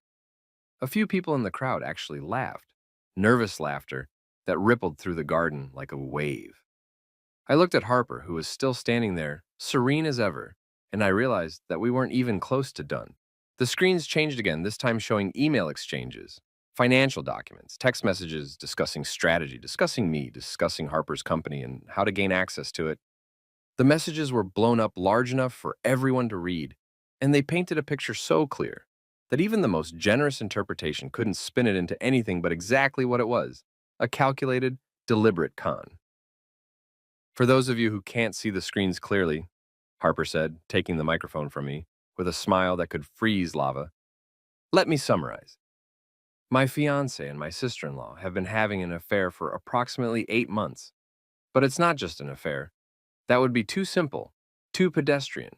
A few people in the crowd actually laughed, nervous laughter that rippled through the garden like a wave. I looked at Harper, who was still standing there, serene as ever, and I realized that we weren't even close to done. The screens changed again, this time showing email exchanges, financial documents, text messages discussing strategy, discussing me, discussing Harper's company, and how to gain access to it. The messages were blown up large enough for everyone to read, and they painted a picture so clear that even the most generous interpretation couldn't spin it into anything but exactly what it was, a calculated, deliberate con. "For those of you who can't see the screens clearly," Harper said, taking the microphone from me, with a smile that could freeze lava, "let me summarize. My fiance and my sister-in-law have been having an affair for approximately 8 months. But it's not just an affair. That would be too simple, too pedestrian.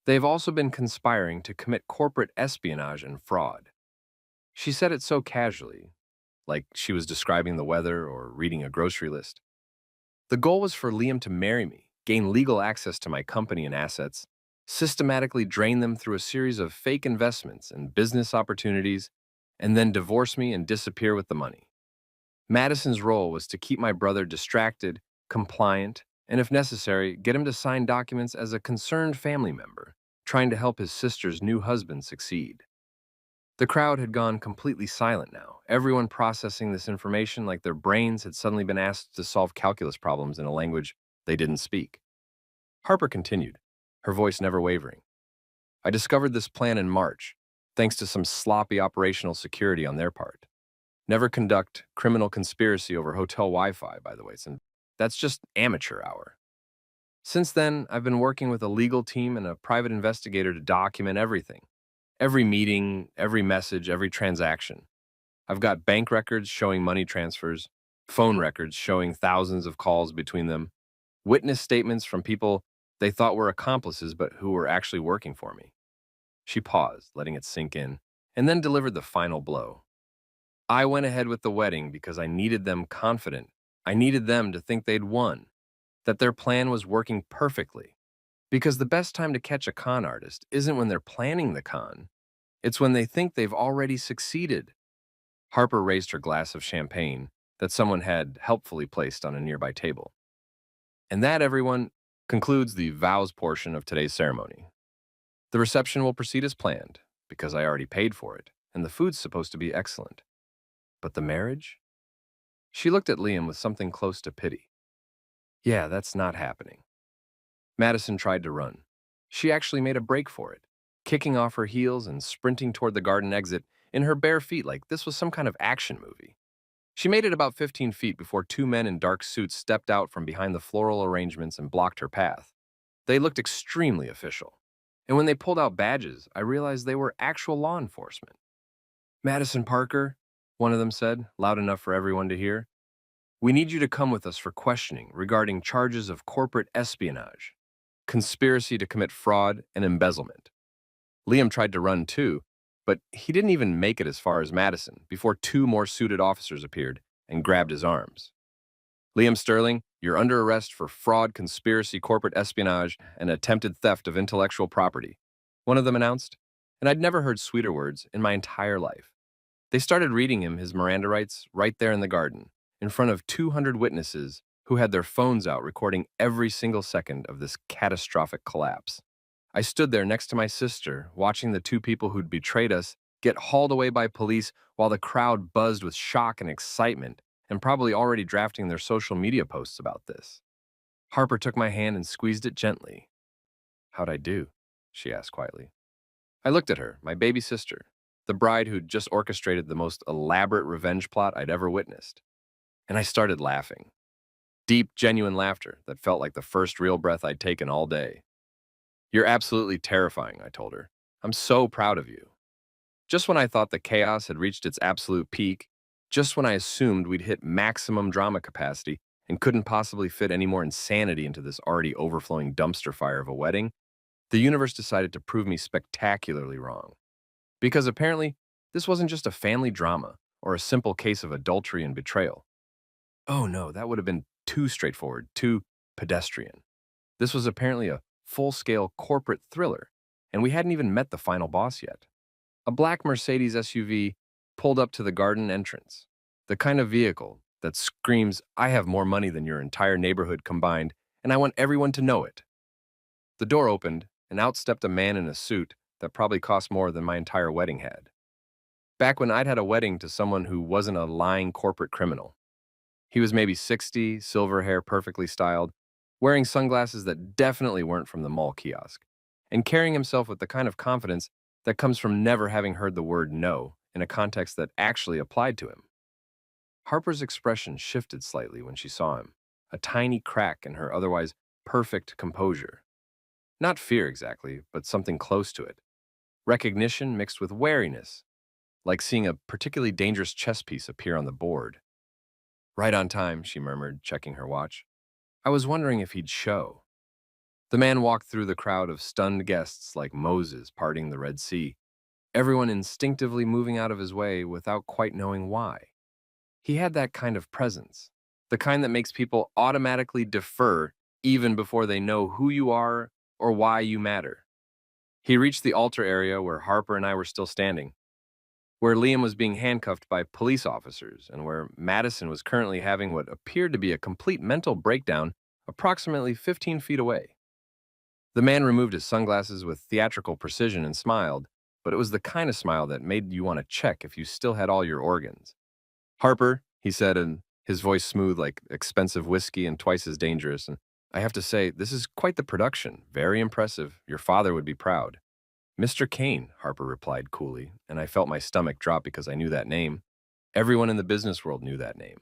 They've also been conspiring to commit corporate espionage and fraud." She said it so casually, like she was describing the weather or reading a grocery list. "The goal was for Liam to marry me, gain legal access to my company and assets, systematically drain them through a series of fake investments and business opportunities, and then divorce me and disappear with the money. Madison's role was to keep my brother distracted, compliant, and if necessary, get him to sign documents as a concerned family member, trying to help his sister's new husband succeed." The crowd had gone completely silent now, everyone processing this information like their brains had suddenly been asked to solve calculus problems in a language they didn't speak. Harper continued, her voice never wavering. "I discovered this plan in March, thanks to some sloppy operational security on their part. Never conduct criminal conspiracy over hotel Wi-Fi, by the way, and that's just amateur hour. Since then, I've been working with a legal team and a private investigator to document everything. Every meeting, every message, every transaction. I've got bank records showing money transfers, phone records showing thousands of calls between them, witness statements from people they thought were accomplices but who were actually working for me." She paused, letting it sink in, and then delivered the final blow. "I went ahead with the wedding because I needed them confident. I needed them to think they'd won, that their plan was working perfectly. Because the best time to catch a con artist isn't when they're planning the con, it's when they think they've already succeeded." Harper raised her glass of champagne that someone had helpfully placed on a nearby table. "And that, everyone, concludes the vows portion of today's ceremony. The reception will proceed as planned, because I already paid for it, and the food's supposed to be excellent. But the marriage? She looked at Liam with something close to pity. Yeah, that's not happening. Madison tried to run. She actually made a break for it, kicking off her heels and sprinting toward the garden exit in her bare feet like this was some kind of action movie. She made it about 15 feet before two men in dark suits stepped out from behind the floral arrangements and blocked her path. They looked extremely official. And when they pulled out badges, I realized they were actual law enforcement. Madison Parker, one of them said, loud enough for everyone to hear, we need you to come with us for questioning regarding charges of corporate espionage, conspiracy to commit fraud, and embezzlement. Liam tried to run too, but he didn't even make it as far as Madison before two more suited officers appeared and grabbed his arms. Liam Sterling, you're under arrest for fraud, conspiracy, corporate espionage, and attempted theft of intellectual property, one of them announced, and I'd never heard sweeter words in my entire life. They started reading him his Miranda rights right there in the garden, in front of 200 witnesses who had their phones out recording every single second of this catastrophic collapse. I stood there next to my sister, watching the two people who'd betrayed us get hauled away by police while the crowd buzzed with shock and excitement and probably already drafting their social media posts about this. Harper took my hand and squeezed it gently. How'd I do? She asked quietly. I looked at her, my baby sister, the bride who'd just orchestrated the most elaborate revenge plot I'd ever witnessed. And I started laughing. Deep, genuine laughter that felt like the first real breath I'd taken all day. You're absolutely terrifying, I told her. I'm so proud of you. Just when I thought the chaos had reached its absolute peak, just when I assumed we'd hit maximum drama capacity and couldn't possibly fit any more insanity into this already overflowing dumpster fire of a wedding, the universe decided to prove me spectacularly wrong. Because apparently, this wasn't just a family drama or a simple case of adultery and betrayal. Oh no, that would have been too straightforward, too pedestrian. This was apparently a full-scale corporate thriller, and we hadn't even met the final boss yet. A black Mercedes SUV pulled up to the garden entrance, the kind of vehicle that screams, I have more money than your entire neighborhood combined, and I want everyone to know it. The door opened, and out stepped a man in a suit that probably cost more than my entire wedding had. Back when I'd had a wedding to someone who wasn't a lying corporate criminal. He was maybe 60, silver hair perfectly styled, wearing sunglasses that definitely weren't from the mall kiosk, and carrying himself with the kind of confidence that comes from never having heard the word no in a context that actually applied to him. Harper's expression shifted slightly when she saw him, a tiny crack in her otherwise perfect composure. Not fear exactly, but something close to it. Recognition mixed with wariness, like seeing a particularly dangerous chess piece appear on the board. Right on time, she murmured, checking her watch. I was wondering if he'd show. The man walked through the crowd of stunned guests like Moses parting the Red Sea, everyone instinctively moving out of his way without quite knowing why. He had that kind of presence, the kind that makes people automatically defer even before they know who you are or why you matter. He reached the altar area where Harper and I were still standing, where Liam was being handcuffed by police officers, and where Madison was currently having what appeared to be a complete mental breakdown approximately 15 feet away. The man removed his sunglasses with theatrical precision and smiled, but it was the kind of smile that made you want to check if you still had all your organs. Harper, he said, and his voice smooth like expensive whiskey and twice as dangerous, and I have to say, this is quite the production. Very impressive. Your father would be proud. Mr. Kane, Harper replied coolly, and I felt my stomach drop because I knew that name. Everyone in the business world knew that name.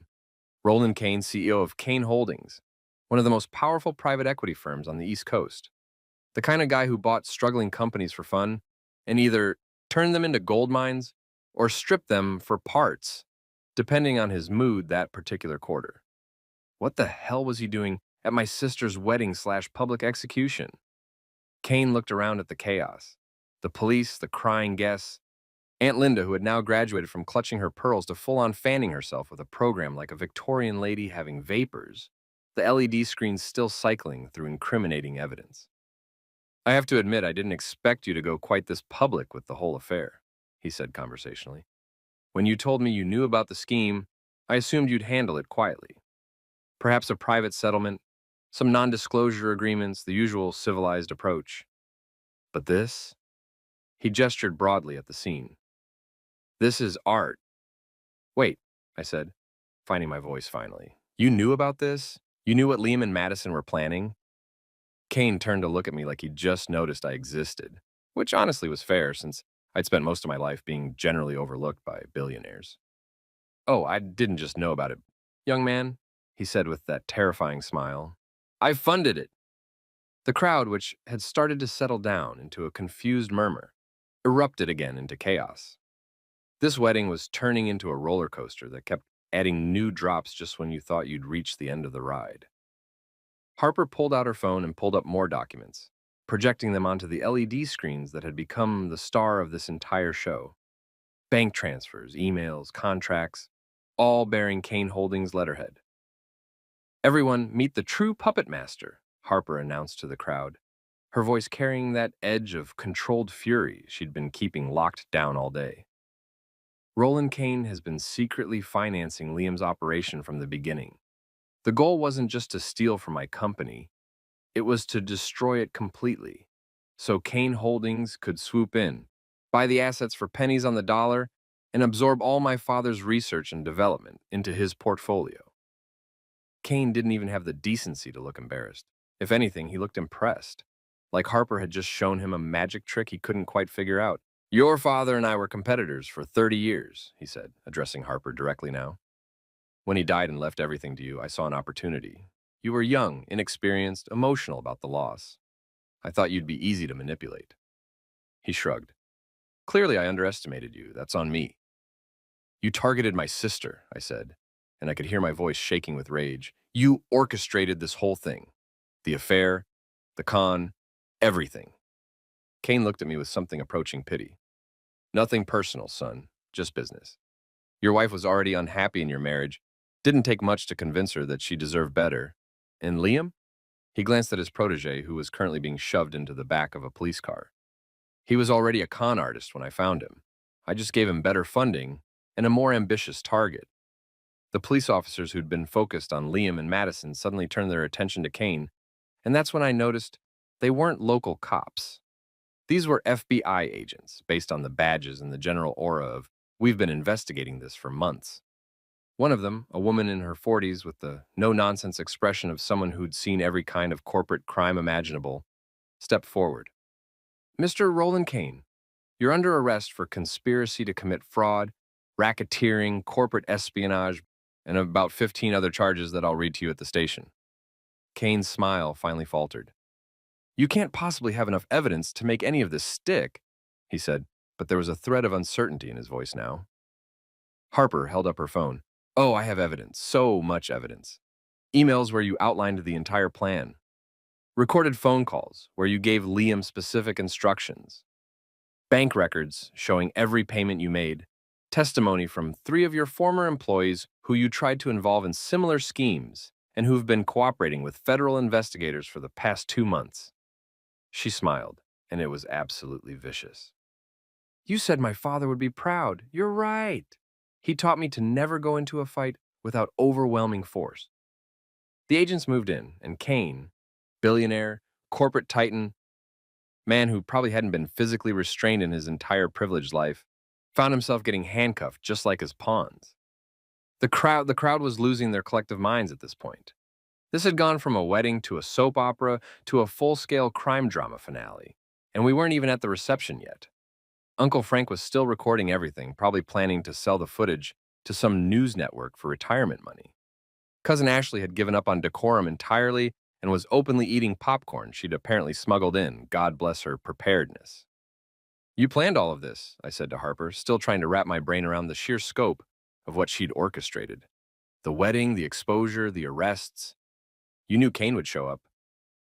Roland Kane, CEO of Kane Holdings, one of the most powerful private equity firms on the East Coast. The kind of guy who bought struggling companies for fun and either turned them into gold mines or stripped them for parts, depending on his mood that particular quarter. What the hell was he doing at my sister's wedding/public execution? Kane looked around at the chaos. The police, the crying guests, Aunt Linda, who had now graduated from clutching her pearls to full-on fanning herself with a program like a Victorian lady having vapors, the LED screens still cycling through incriminating evidence. I have to admit I didn't expect you to go quite this public with the whole affair, he said conversationally. When you told me you knew about the scheme, I assumed you'd handle it quietly. Perhaps a private settlement, some non-disclosure agreements, the usual civilized approach. But this? He gestured broadly at the scene. This is art. Wait, I said. finding my voice finally. You knew about this? You knew what Liam and Madison were planning? Kane turned to look at me like he'd just noticed I existed, which honestly was fair since I'd spent most of my life being generally overlooked by billionaires. Oh, I didn't just know about it, young man, he said with that terrifying smile. I funded it. The crowd, which had started to settle down into a confused murmur, erupted again into chaos. This wedding was turning into a roller coaster that kept adding new drops just when you thought you'd reached the end of the ride. Harper pulled out her phone and pulled up more documents, projecting them onto the LED screens that had become the star of this entire show. Bank transfers, emails, contracts, all bearing Kane Holdings' letterhead. Everyone, meet the true puppet master, Harper announced to the crowd, her voice carrying that edge of controlled fury she'd been keeping locked down all day. Roland Kane has been secretly financing Liam's operation from the beginning. The goal wasn't just to steal from my company, it was to destroy it completely, so Kane Holdings could swoop in, buy the assets for pennies on the dollar, and absorb all my father's research and development into his portfolio. Kane didn't even have the decency to look embarrassed. If anything, he looked impressed, like Harper had just shown him a magic trick he couldn't quite figure out. Your father and I were competitors for 30 years, he said, addressing Harper directly now. When he died and left everything to you, I saw an opportunity. You were young, inexperienced, emotional about the loss. I thought you'd be easy to manipulate. He shrugged. Clearly, I underestimated you. That's on me. You targeted my sister, I said, and I could hear my voice shaking with rage. You orchestrated this whole thing. The affair, the con, everything. Kane looked at me with something approaching pity. Nothing personal, son, just business. Your wife was already unhappy in your marriage. Didn't take much to convince her that she deserved better. And Liam? He glanced at his protege, who was currently being shoved into the back of a police car. He was already a con artist when I found him. I just gave him better funding and a more ambitious target. The police officers who'd been focused on Liam and Madison suddenly turned their attention to Kane, and that's when I noticed they weren't local cops. These were FBI agents, based on the badges and the general aura of, we've been investigating this for months. One of them, a woman in her 40s with the no-nonsense expression of someone who'd seen every kind of corporate crime imaginable, stepped forward. Mr. Roland Kane, you're under arrest for conspiracy to commit fraud, racketeering, corporate espionage, and about 15 other charges that I'll read to you at the station. Kane's smile finally faltered. You can't possibly have enough evidence to make any of this stick, he said, but there was a thread of uncertainty in his voice now. Harper held up her phone. Oh, I have evidence, so much evidence. Emails where you outlined the entire plan. Recorded phone calls where you gave Liam specific instructions. Bank records showing every payment you made. Testimony from 3 of your former employees who you tried to involve in similar schemes and who've been cooperating with federal investigators for the past 2 months. She smiled, and it was absolutely vicious. You said my father would be proud. You're right. He taught me to never go into a fight without overwhelming force. The agents moved in, and Kane, billionaire, corporate titan, man who probably hadn't been physically restrained in his entire privileged life, found himself getting handcuffed just like his pawns. The crowd was losing their collective minds at this point. This had gone from a wedding to a soap opera to a full-scale crime drama finale, and we weren't even at the reception yet. Uncle Frank was still recording everything, probably planning to sell the footage to some news network for retirement money. Cousin Ashley had given up on decorum entirely and was openly eating popcorn she'd apparently smuggled in, God bless her preparedness. You planned all of this, I said to Harper, still trying to wrap my brain around the sheer scope of what she'd orchestrated. The wedding, the exposure, the arrests. You knew Kane would show up.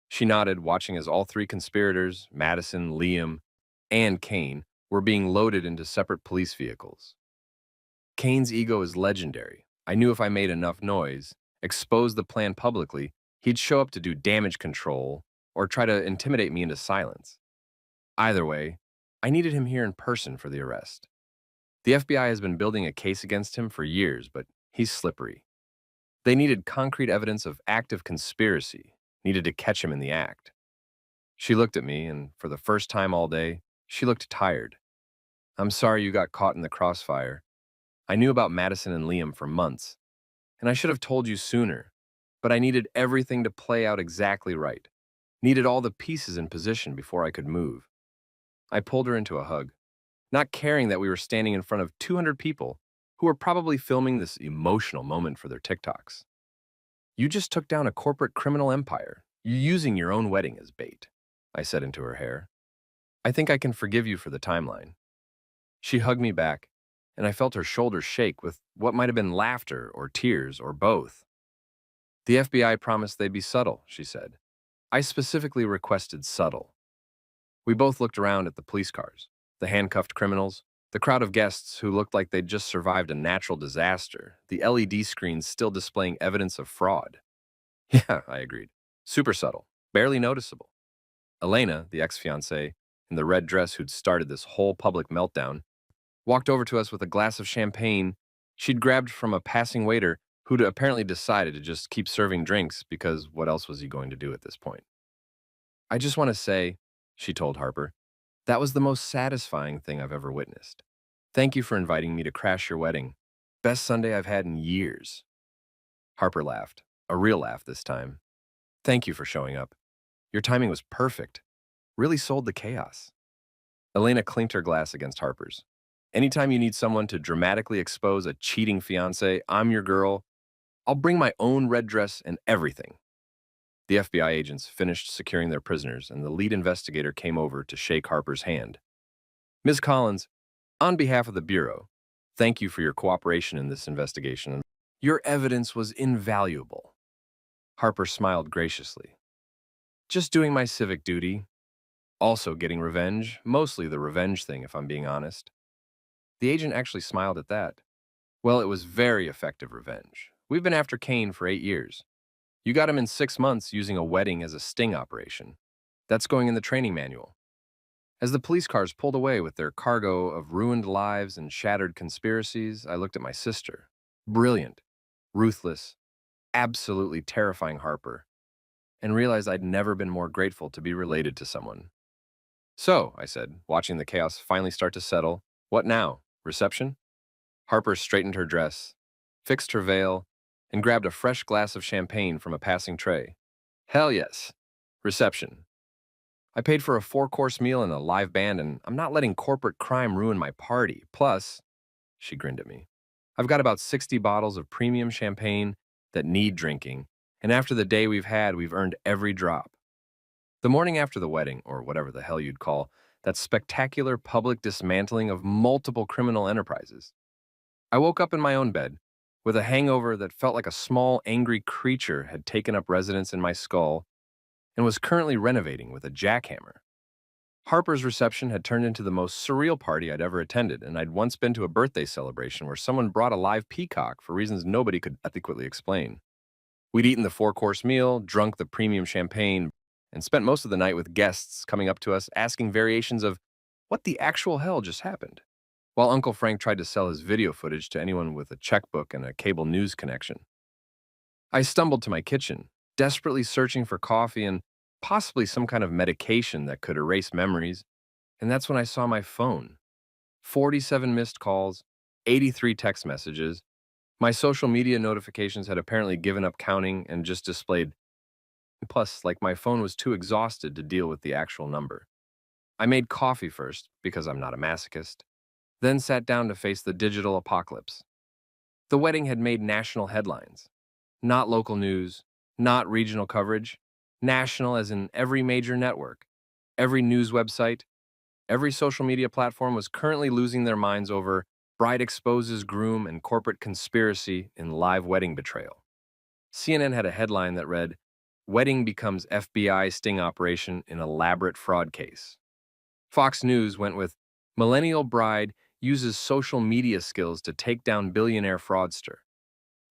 She nodded, watching as all 3 conspirators, Madison, Liam, and Kane, were being loaded into separate police vehicles. Kane's ego is legendary. I knew if I made enough noise, exposed the plan publicly, he'd show up to do damage control or try to intimidate me into silence. Either way, I needed him here in person for the arrest. The FBI has been building a case against him for years, but he's slippery. They needed concrete evidence of active conspiracy, needed to catch him in the act. She looked at me, and for the first time all day, she looked tired. I'm sorry you got caught in the crossfire. I knew about Madison and Liam for months. And I should have told you sooner, but I needed everything to play out exactly right. Needed all the pieces in position before I could move. I pulled her into a hug, not caring that we were standing in front of 200 people who were probably filming this emotional moment for their TikToks. You just took down a corporate criminal empire. You're using your own wedding as bait, I said into her hair. I think I can forgive you for the timeline. She hugged me back, and I felt her shoulders shake with what might have been laughter or tears or both. The FBI promised they'd be subtle, she said. I specifically requested subtle. We both looked around at the police cars, the handcuffed criminals, the crowd of guests who looked like they'd just survived a natural disaster, the LED screens still displaying evidence of fraud. Yeah, I agreed. Super subtle, barely noticeable. Elena, the ex-fiancée, in the red dress who'd started this whole public meltdown, walked over to us with a glass of champagne she'd grabbed from a passing waiter who'd apparently decided to just keep serving drinks because what else was he going to do at this point? I just want to say, she told Harper, that was the most satisfying thing I've ever witnessed. Thank you for inviting me to crash your wedding. Best Sunday I've had in years. Harper laughed, a real laugh this time. Thank you for showing up. Your timing was perfect. Really sold the chaos. Elena clinked her glass against Harper's. Anytime you need someone to dramatically expose a cheating fiancé, I'm your girl. I'll bring my own red dress and everything. The FBI agents finished securing their prisoners, and the lead investigator came over to shake Harper's hand. Ms. Collins, on behalf of the Bureau, thank you for your cooperation in this investigation. Your evidence was invaluable. Harper smiled graciously. Just doing my civic duty. Also getting revenge, mostly the revenge thing, if I'm being honest. The agent actually smiled at that. Well, it was very effective revenge. We've been after Kane for 8 years. You got him in 6 months using a wedding as a sting operation. That's going in the training manual. As the police cars pulled away with their cargo of ruined lives and shattered conspiracies, I looked at my sister. Brilliant, ruthless, absolutely terrifying Harper, and realized I'd never been more grateful to be related to someone. So, I said, watching the chaos finally start to settle, what now? Reception? Harper straightened her dress, fixed her veil, and grabbed a fresh glass of champagne from a passing tray. Hell yes. Reception. I paid for a 4-course meal and a live band, and I'm not letting corporate crime ruin my party. Plus, she grinned at me, I've got about 60 bottles of premium champagne that need drinking, and after the day we've had, we've earned every drop. The morning after the wedding, or whatever the hell you'd call that spectacular public dismantling of multiple criminal enterprises, I woke up in my own bed with a hangover that felt like a small, angry creature had taken up residence in my skull and was currently renovating with a jackhammer. Harper's reception had turned into the most surreal party I'd ever attended, and I'd once been to a birthday celebration where someone brought a live peacock for reasons nobody could adequately explain. We'd eaten the 4-course meal, drunk the premium champagne, and spent most of the night with guests coming up to us asking variations of what the actual hell just happened, while Uncle Frank tried to sell his video footage to anyone with a checkbook and a cable news connection. I stumbled to my kitchen, desperately searching for coffee and possibly some kind of medication that could erase memories, and that's when I saw my phone. 47 missed calls, 83 text messages. My social media notifications had apparently given up counting and just displayed. Plus, like my phone was too exhausted to deal with the actual number. I made coffee first, because I'm not a masochist, then sat down to face the digital apocalypse. The wedding had made national headlines. Not local news, not regional coverage, national as in every major network, every news website, every social media platform was currently losing their minds over bride exposes groom and corporate conspiracy in live wedding betrayal. CNN had a headline that read, Wedding becomes FBI sting operation in elaborate fraud case. Fox News went with, Millennial bride uses social media skills to take down billionaire fraudster.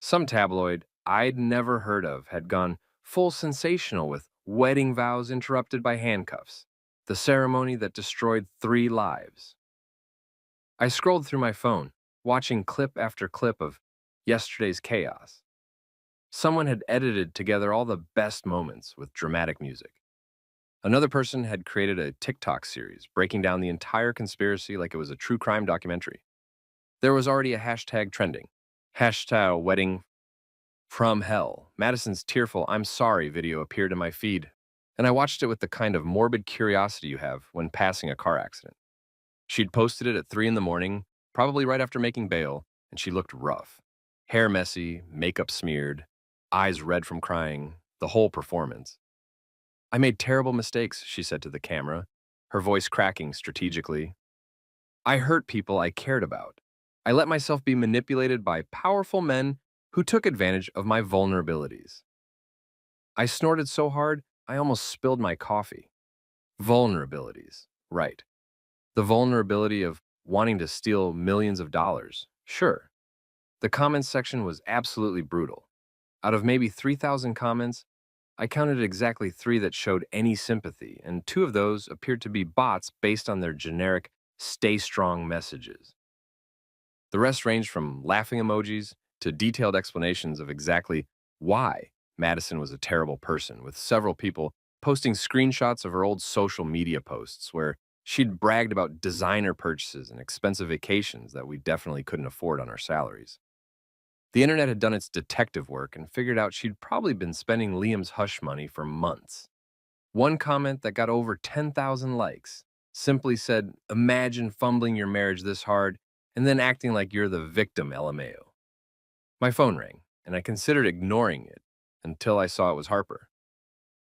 Some tabloid I'd never heard of had gone full sensational with wedding vows interrupted by handcuffs, the ceremony that destroyed 3 lives. I scrolled through my phone, watching clip after clip of yesterday's chaos. Someone had edited together all the best moments with dramatic music. Another person had created a TikTok series breaking down the entire conspiracy like it was a true crime documentary. There was already a hashtag trending. Hashtag wedding From hell. Madison's tearful "I'm sorry" video appeared in my feed, and I watched it with the kind of morbid curiosity you have when passing a car accident. She'd posted it at 3 in the morning, probably right after making bail, and she looked rough. Hair messy, makeup smeared, eyes red from crying, the whole performance. "I made terrible mistakes," she said to the camera, her voice cracking strategically. "I hurt people I cared about. I let myself be manipulated by powerful men who took advantage of my vulnerabilities. I snorted so hard, I almost spilled my coffee." Vulnerabilities. Right. The vulnerability of wanting to steal millions of dollars. Sure. The comments section was absolutely brutal. Out of maybe 3,000 comments, I counted exactly 3 that showed any sympathy, and 2 of those appeared to be bots based on their generic "stay strong" messages. The rest ranged from laughing emojis to detailed explanations of exactly why Madison was a terrible person, with several people posting screenshots of her old social media posts where she'd bragged about designer purchases and expensive vacations that we definitely couldn't afford on our salaries. The internet had done its detective work and figured out she'd probably been spending Liam's hush money for months. One comment that got over 10,000 likes simply said, "Imagine fumbling your marriage this hard and then acting like you're the victim, LMAO." My phone rang, and I considered ignoring it until I saw it was Harper.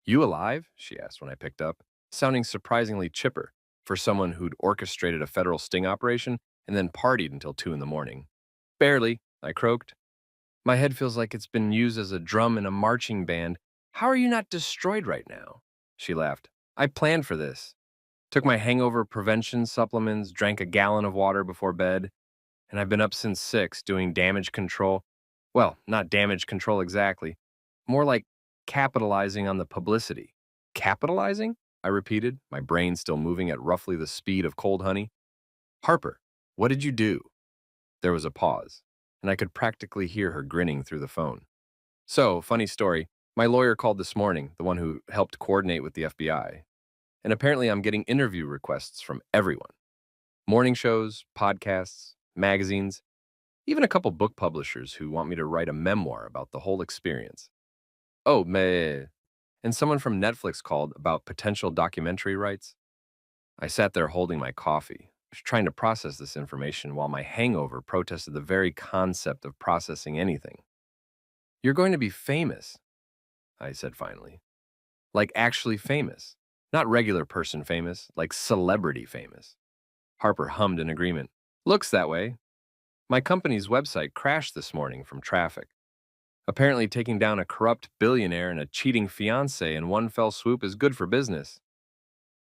"You alive?" she asked when I picked up, sounding surprisingly chipper for someone who'd orchestrated a federal sting operation and then partied until 2 in the morning. "Barely," I croaked. "My head feels like it's been used as a drum in a marching band. How are you not destroyed right now?" She laughed. "I planned for this. Took my hangover prevention supplements, drank a gallon of water before bed, and I've been up since 6 doing damage control. Well, not damage control exactly. More like capitalizing on the publicity." "Capitalizing?" I repeated, my brain still moving at roughly the speed of cold honey. "Harper, what did you do?" There was a pause, and I could practically hear her grinning through the phone. "So, funny story. My lawyer called this morning, the one who helped coordinate with the FBI. And apparently I'm getting interview requests from everyone. Morning shows, podcasts, magazines, even a couple book publishers who want me to write a memoir about the whole experience. Oh, meh. And someone from Netflix called about potential documentary rights." I sat there holding my coffee, just trying to process this information while my hangover protested the very concept of processing anything. "You're going to be famous," I said finally. "Like actually famous. Not regular person famous, like celebrity famous." Harper hummed in agreement. "Looks that way. My company's website crashed this morning from traffic. Apparently taking down a corrupt billionaire and a cheating fiancé in one fell swoop is good for business.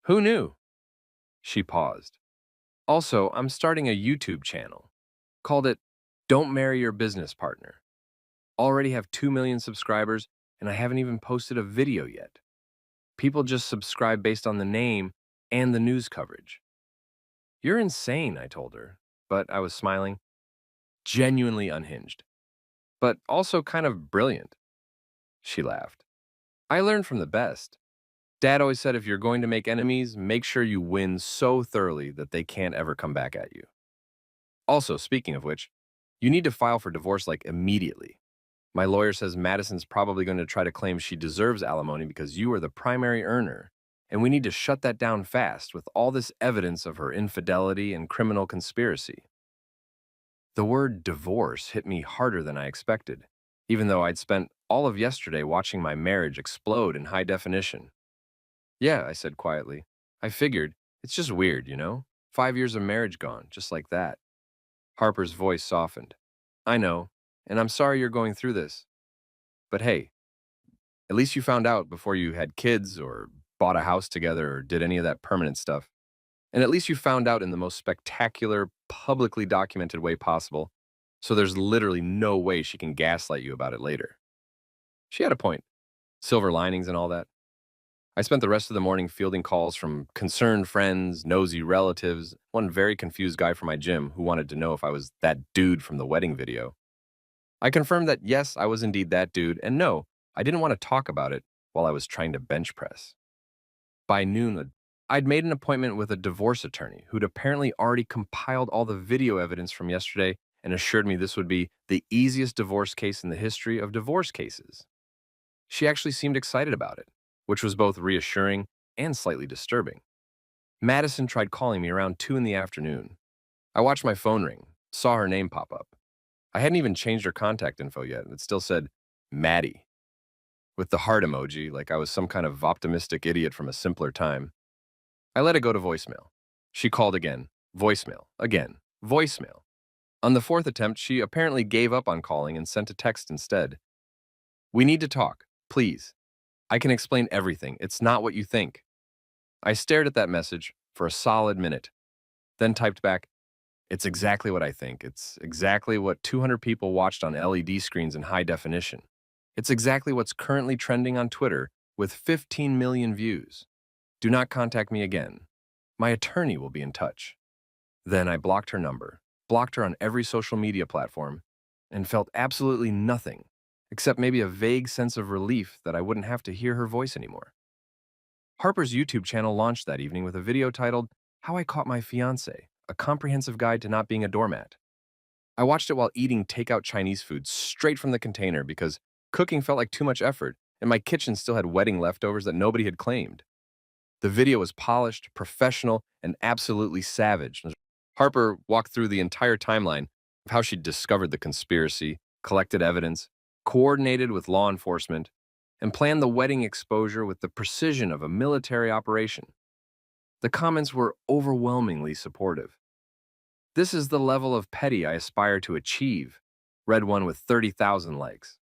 Who knew?" She paused. "Also, I'm starting a YouTube channel. Called it Don't Marry Your Business Partner. Already have 2 million subscribers, and I haven't even posted a video yet. People just subscribe based on the name and the news coverage." "You're insane," I told her, but I was smiling, genuinely unhinged, but also kind of brilliant. She laughed. "I learned from the best. Dad always said if you're going to make enemies, make sure you win so thoroughly that they can't ever come back at you. Also, speaking of which, you need to file for divorce like immediately. My lawyer says Madison's probably going to try to claim she deserves alimony because you are the primary earner, and we need to shut that down fast with all this evidence of her infidelity and criminal conspiracy." The word divorce hit me harder than I expected, even though I'd spent all of yesterday watching my marriage explode in high definition. "Yeah," I said quietly. "I figured. It's just weird, you know? 5 years of marriage gone, just like that." Harper's voice softened. "I know, and I'm sorry you're going through this. But hey, at least you found out before you had kids or bought a house together or did any of that permanent stuff. And at least you found out in the most spectacular, publicly documented way possible, so there's literally no way she can gaslight you about it later." She had a point. Silver linings and all that. I spent the rest of the morning fielding calls from concerned friends, nosy relatives, one very confused guy from my gym who wanted to know if I was that dude from the wedding video. I confirmed that yes, I was indeed that dude, and no, I didn't want to talk about it while I was trying to bench press. By noon, I'd made an appointment with a divorce attorney who'd apparently already compiled all the video evidence from yesterday and assured me this would be the easiest divorce case in the history of divorce cases. She actually seemed excited about it, which was both reassuring and slightly disturbing. Madison tried calling me around 2 in the afternoon. I watched my phone ring, saw her name pop up. I hadn't even changed her contact info yet, and it still said Maddie, with the heart emoji like I was some kind of optimistic idiot from a simpler time. I let it go to voicemail. She called again, voicemail, again, voicemail. On the fourth attempt, she apparently gave up on calling and sent a text instead. We need to talk, please. I can explain everything. It's not what you think. I stared at that message for a solid minute, then typed back, it's exactly what I think. It's exactly what 200 people watched on LED screens in high definition. It's exactly what's currently trending on Twitter with 15 million views. Do not contact me again. My attorney will be in touch. Then I blocked her number, blocked her on every social media platform, and felt absolutely nothing, except maybe a vague sense of relief that I wouldn't have to hear her voice anymore. Harper's YouTube channel launched that evening with a video titled, How I Caught My Fiancé, a comprehensive guide to not being a doormat. I watched it while eating takeout Chinese food straight from the container because cooking felt like too much effort, and my kitchen still had wedding leftovers that nobody had claimed. The video was polished, professional, and absolutely savage. Harper walked through the entire timeline of how she discovered the conspiracy, collected evidence, coordinated with law enforcement, and planned the wedding exposure with the precision of a military operation. The comments were overwhelmingly supportive. This is the level of petty I aspire to achieve, read one with 30,000 likes.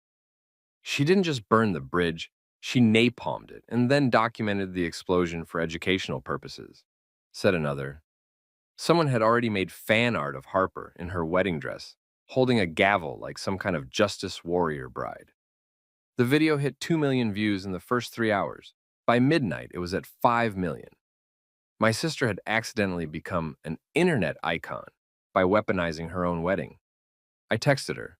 She didn't just burn the bridge, she napalmed it and then documented the explosion for educational purposes, said another. Someone had already made fan art of Harper in her wedding dress, holding a gavel like some kind of justice warrior bride. The video hit 2 million views in the first 3 hours. By midnight, it was at 5 million. My sister had accidentally become an internet icon by weaponizing her own wedding. I texted her,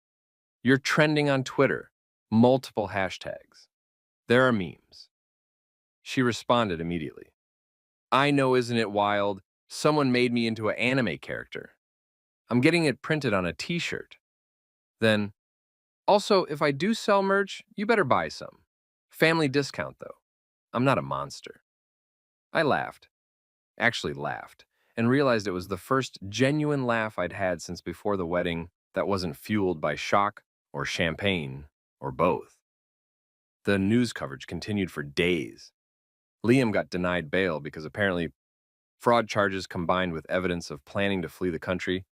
"You're trending on Twitter, multiple hashtags. There are memes." She responded immediately. I know, isn't it wild? Someone made me into an anime character. I'm getting it printed on a t-shirt. Then, also, if I do sell merch, you better buy some. Family discount, though. I'm not a monster. I laughed, actually laughed, and realized it was the first genuine laugh I'd had since before the wedding that wasn't fueled by shock or champagne or both. The news coverage continued for days. Liam got denied bail because apparently fraud charges combined with evidence of planning to flee the country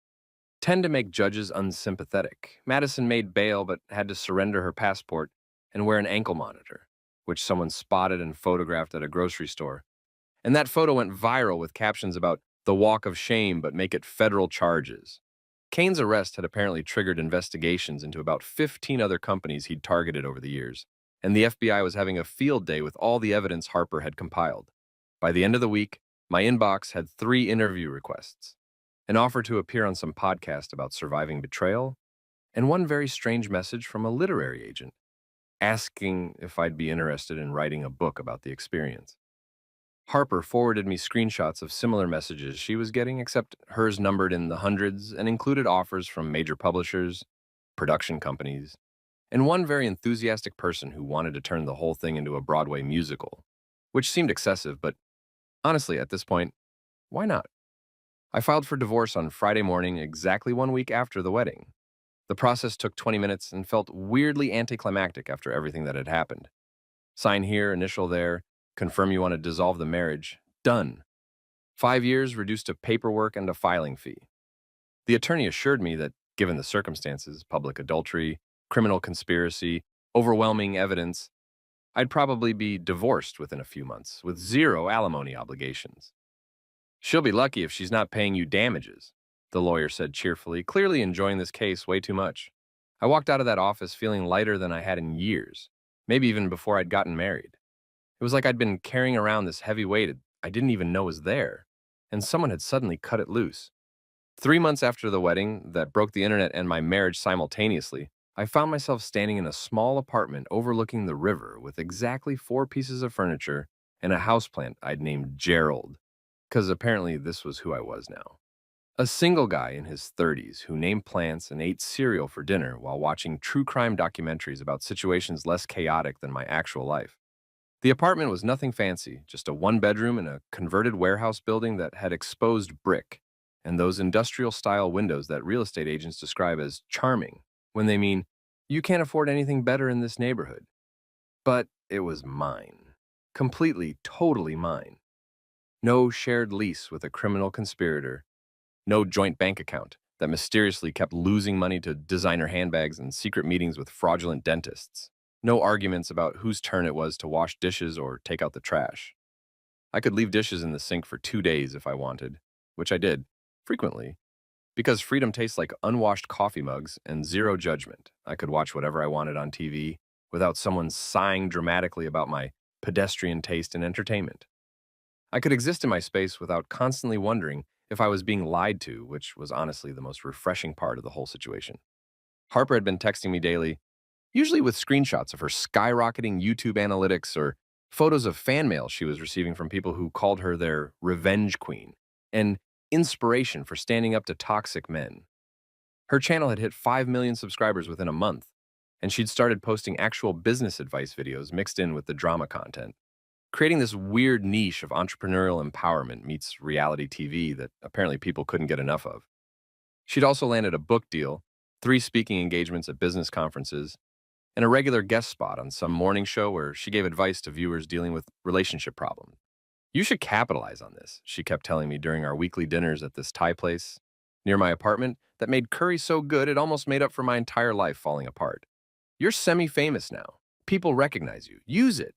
tend to make judges unsympathetic. Madison made bail but had to surrender her passport and wear an ankle monitor, which someone spotted and photographed at a grocery store. And that photo went viral with captions about the walk of shame but make it federal charges. Kane's arrest had apparently triggered investigations into about 15 other companies he'd targeted over the years, and the FBI was having a field day with all the evidence Harper had compiled. By the end of the week, my inbox had 3 interview requests, an offer to appear on some podcast about surviving betrayal, and one very strange message from a literary agent asking if I'd be interested in writing a book about the experience. Harper forwarded me screenshots of similar messages she was getting, except hers numbered in the hundreds and included offers from major publishers, production companies, and one very enthusiastic person who wanted to turn the whole thing into a Broadway musical, which seemed excessive, but honestly, at this point, why not? I filed for divorce on Friday morning, exactly 1 week after the wedding. The process took 20 minutes and felt weirdly anticlimactic after everything that had happened. Sign here, initial there, confirm you want to dissolve the marriage. Done. 5 years reduced to paperwork and a filing fee. The attorney assured me that, given the circumstances, public adultery, criminal conspiracy, overwhelming evidence, I'd probably be divorced within a few months, with 0 alimony obligations. She'll be lucky if she's not paying you damages, the lawyer said cheerfully, clearly enjoying this case way too much. I walked out of that office feeling lighter than I had in years, maybe even before I'd gotten married. It was like I'd been carrying around this heavy weight I didn't even know was there, and someone had suddenly cut it loose. 3 months after the wedding that broke the internet and my marriage simultaneously, I found myself standing in a small apartment overlooking the river with exactly 4 pieces of furniture and a houseplant I'd named Gerald, because apparently this was who I was now. A single guy in his 30s who named plants and ate cereal for dinner while watching true crime documentaries about situations less chaotic than my actual life. The apartment was nothing fancy, just a one-bedroom in a converted warehouse building that had exposed brick and those industrial-style windows that real estate agents describe as charming when they mean, you can't afford anything better in this neighborhood. But it was mine. Completely, totally mine. No shared lease with a criminal conspirator. No joint bank account that mysteriously kept losing money to designer handbags and secret meetings with fraudulent dentists. No arguments about whose turn it was to wash dishes or take out the trash. I could leave dishes in the sink for 2 days if I wanted, which I did, frequently, because freedom tastes like unwashed coffee mugs and zero judgment. I could watch whatever I wanted on TV without someone sighing dramatically about my pedestrian taste in entertainment. I could exist in my space without constantly wondering if I was being lied to, which was honestly the most refreshing part of the whole situation. Harper had been texting me daily, usually with screenshots of her skyrocketing YouTube analytics or photos of fan mail she was receiving from people who called her their revenge queen and inspiration for standing up to toxic men. Her channel had hit 5 million subscribers within a month, and she'd started posting actual business advice videos mixed in with the drama content, creating this weird niche of entrepreneurial empowerment meets reality TV that apparently people couldn't get enough of. She'd also landed a book deal, 3 speaking engagements at business conferences, and a regular guest spot on some morning show where she gave advice to viewers dealing with relationship problems. You should capitalize on this, she kept telling me during our weekly dinners at this Thai place near my apartment that made curry so good it almost made up for my entire life falling apart. You're semi-famous now. People recognize you. Use it.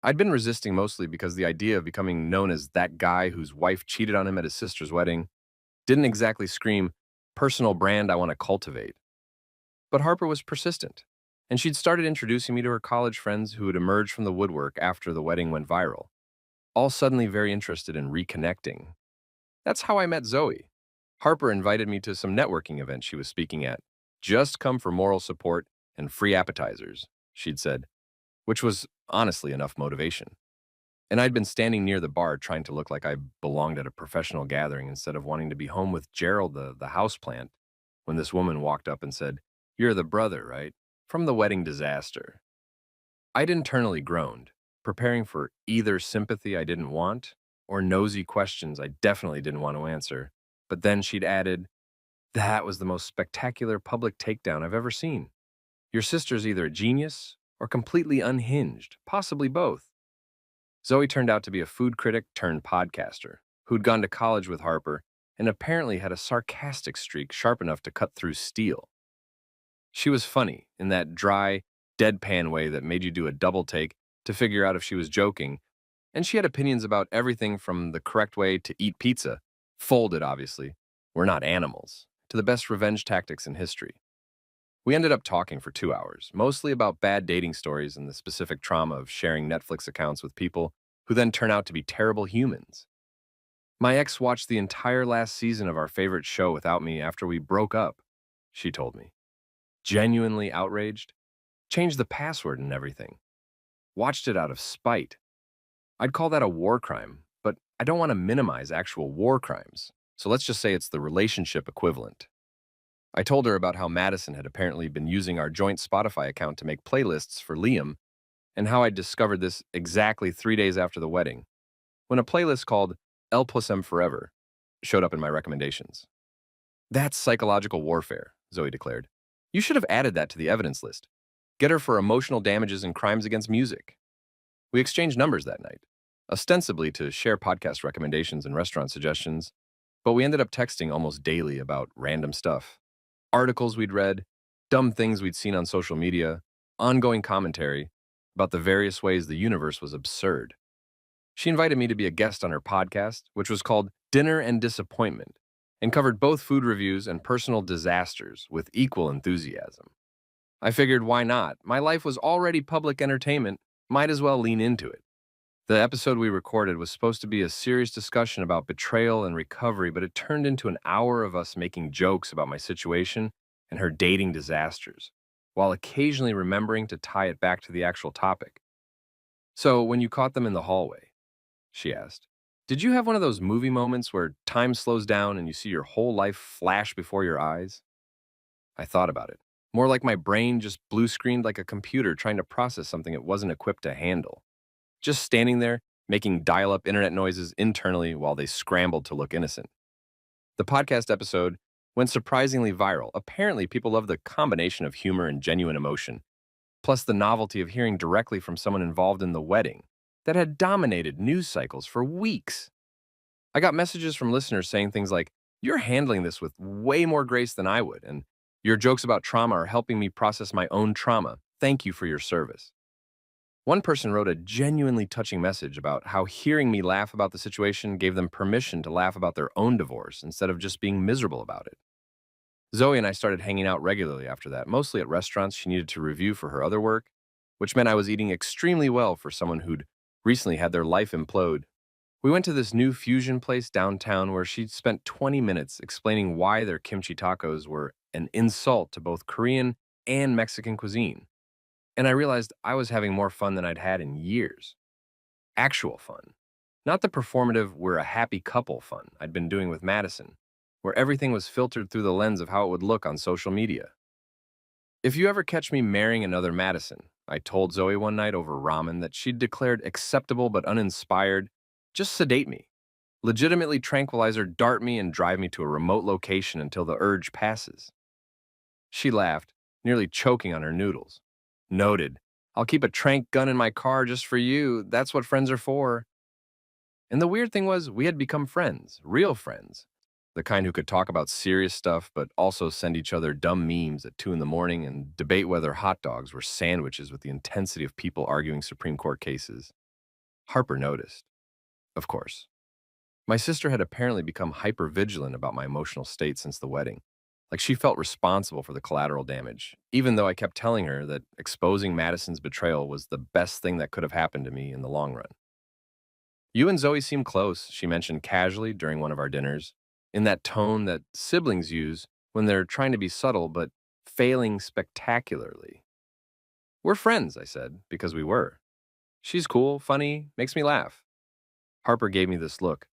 I'd been resisting mostly because the idea of becoming known as that guy whose wife cheated on him at his sister's wedding didn't exactly scream, personal brand I want to cultivate. But Harper was persistent, and she'd started introducing me to her college friends who had emerged from the woodwork after the wedding went viral, all suddenly very interested in reconnecting. That's how I met Zoe. Harper invited me to some networking event she was speaking at. Just come for moral support and free appetizers, she'd said, which was honestly enough motivation. And I'd been standing near the bar trying to look like I belonged at a professional gathering instead of wanting to be home with Gerald, the houseplant, when this woman walked up and said, "You're the brother, right? From the wedding disaster." I'd internally groaned, preparing for either sympathy I didn't want or nosy questions I definitely didn't want to answer. But then she'd added, "That was the most spectacular public takedown I've ever seen. Your sister's either a genius or completely unhinged, possibly both." Zoe turned out to be a food critic turned podcaster who'd gone to college with Harper and apparently had a sarcastic streak sharp enough to cut through steel. She was funny in that dry, deadpan way that made you do a double take to figure out if she was joking, and she had opinions about everything from the correct way to eat pizza, folded obviously, we're not animals, to the best revenge tactics in history. We ended up talking for 2 hours, mostly about bad dating stories and the specific trauma of sharing Netflix accounts with people who then turn out to be terrible humans. My ex watched the entire last season of our favorite show without me after we broke up, she told me. Genuinely outraged. Changed the password and everything. Watched it out of spite. I'd call that a war crime, but I don't want to minimize actual war crimes, so let's just say it's the relationship equivalent. I told her about how Madison had apparently been using our joint Spotify account to make playlists for Liam, and how I'd discovered this exactly 3 days after the wedding, when a playlist called L plus M Forever showed up in my recommendations. "That's psychological warfare," Zoe declared. "You should have added that to the evidence list. Get her for emotional damages and crimes against music." We exchanged numbers that night, ostensibly to share podcast recommendations and restaurant suggestions, but we ended up texting almost daily about random stuff. Articles we'd read, dumb things we'd seen on social media, ongoing commentary about the various ways the universe was absurd. She invited me to be a guest on her podcast, which was called Dinner and Disappointment, and covered both food reviews and personal disasters with equal enthusiasm. I figured, why not? My life was already public entertainment, might as well lean into it. The episode we recorded was supposed to be a serious discussion about betrayal and recovery, but it turned into an hour of us making jokes about my situation and her dating disasters, while occasionally remembering to tie it back to the actual topic. "So, when you caught them in the hallway," she asked, Did you have one of those movie moments where time slows down and you see your whole life flash before your eyes? I thought about it. More like my brain just blue screened like a computer trying to process something it wasn't equipped to handle. Just standing there, making dial up internet noises internally while they scrambled to look innocent. The podcast episode went surprisingly viral. Apparently, people love the combination of humor and genuine emotion, plus the novelty of hearing directly from someone involved in the wedding that had dominated news cycles for weeks. I got messages from listeners saying things like, "You're handling this with way more grace than I would," and "Your jokes about trauma are helping me process my own trauma. Thank you for your service." One person wrote a genuinely touching message about how hearing me laugh about the situation gave them permission to laugh about their own divorce instead of just being miserable about it. Zoe and I started hanging out regularly after that, mostly at restaurants she needed to review for her other work, which meant I was eating extremely well for someone who'd recently had their life implode. We went to this new fusion place downtown where she'd spent 20 minutes explaining why their kimchi tacos were an insult to both Korean and Mexican cuisine. And I realized I was having more fun than I'd had in years. Actual fun. Not the performative, we're a happy couple fun I'd been doing with Madison, where everything was filtered through the lens of how it would look on social media. If you ever catch me marrying another Madison, I told Zoe one night over ramen that she'd declared acceptable but uninspired, just sedate me. Legitimately tranquilize her, dart me, and drive me to a remote location until the urge passes. She laughed, nearly choking on her noodles. Noted. I'll keep a trank gun in my car just for you. That's what friends are for. And the weird thing was, we had become friends, real friends. The kind who could talk about serious stuff, but also send each other dumb memes at 2 in the morning and debate whether hot dogs were sandwiches with the intensity of people arguing Supreme Court cases. Harper noticed, of course. My sister had apparently become hyper-vigilant about my emotional state since the wedding. Like she felt responsible for the collateral damage, even though I kept telling her that exposing Madison's betrayal was the best thing that could have happened to me in the long run. You and Zoe seem close, she mentioned casually during one of our dinners, in that tone that siblings use when they're trying to be subtle but failing spectacularly. We're friends, I said, because we were. She's cool, funny, makes me laugh. Harper gave me this look,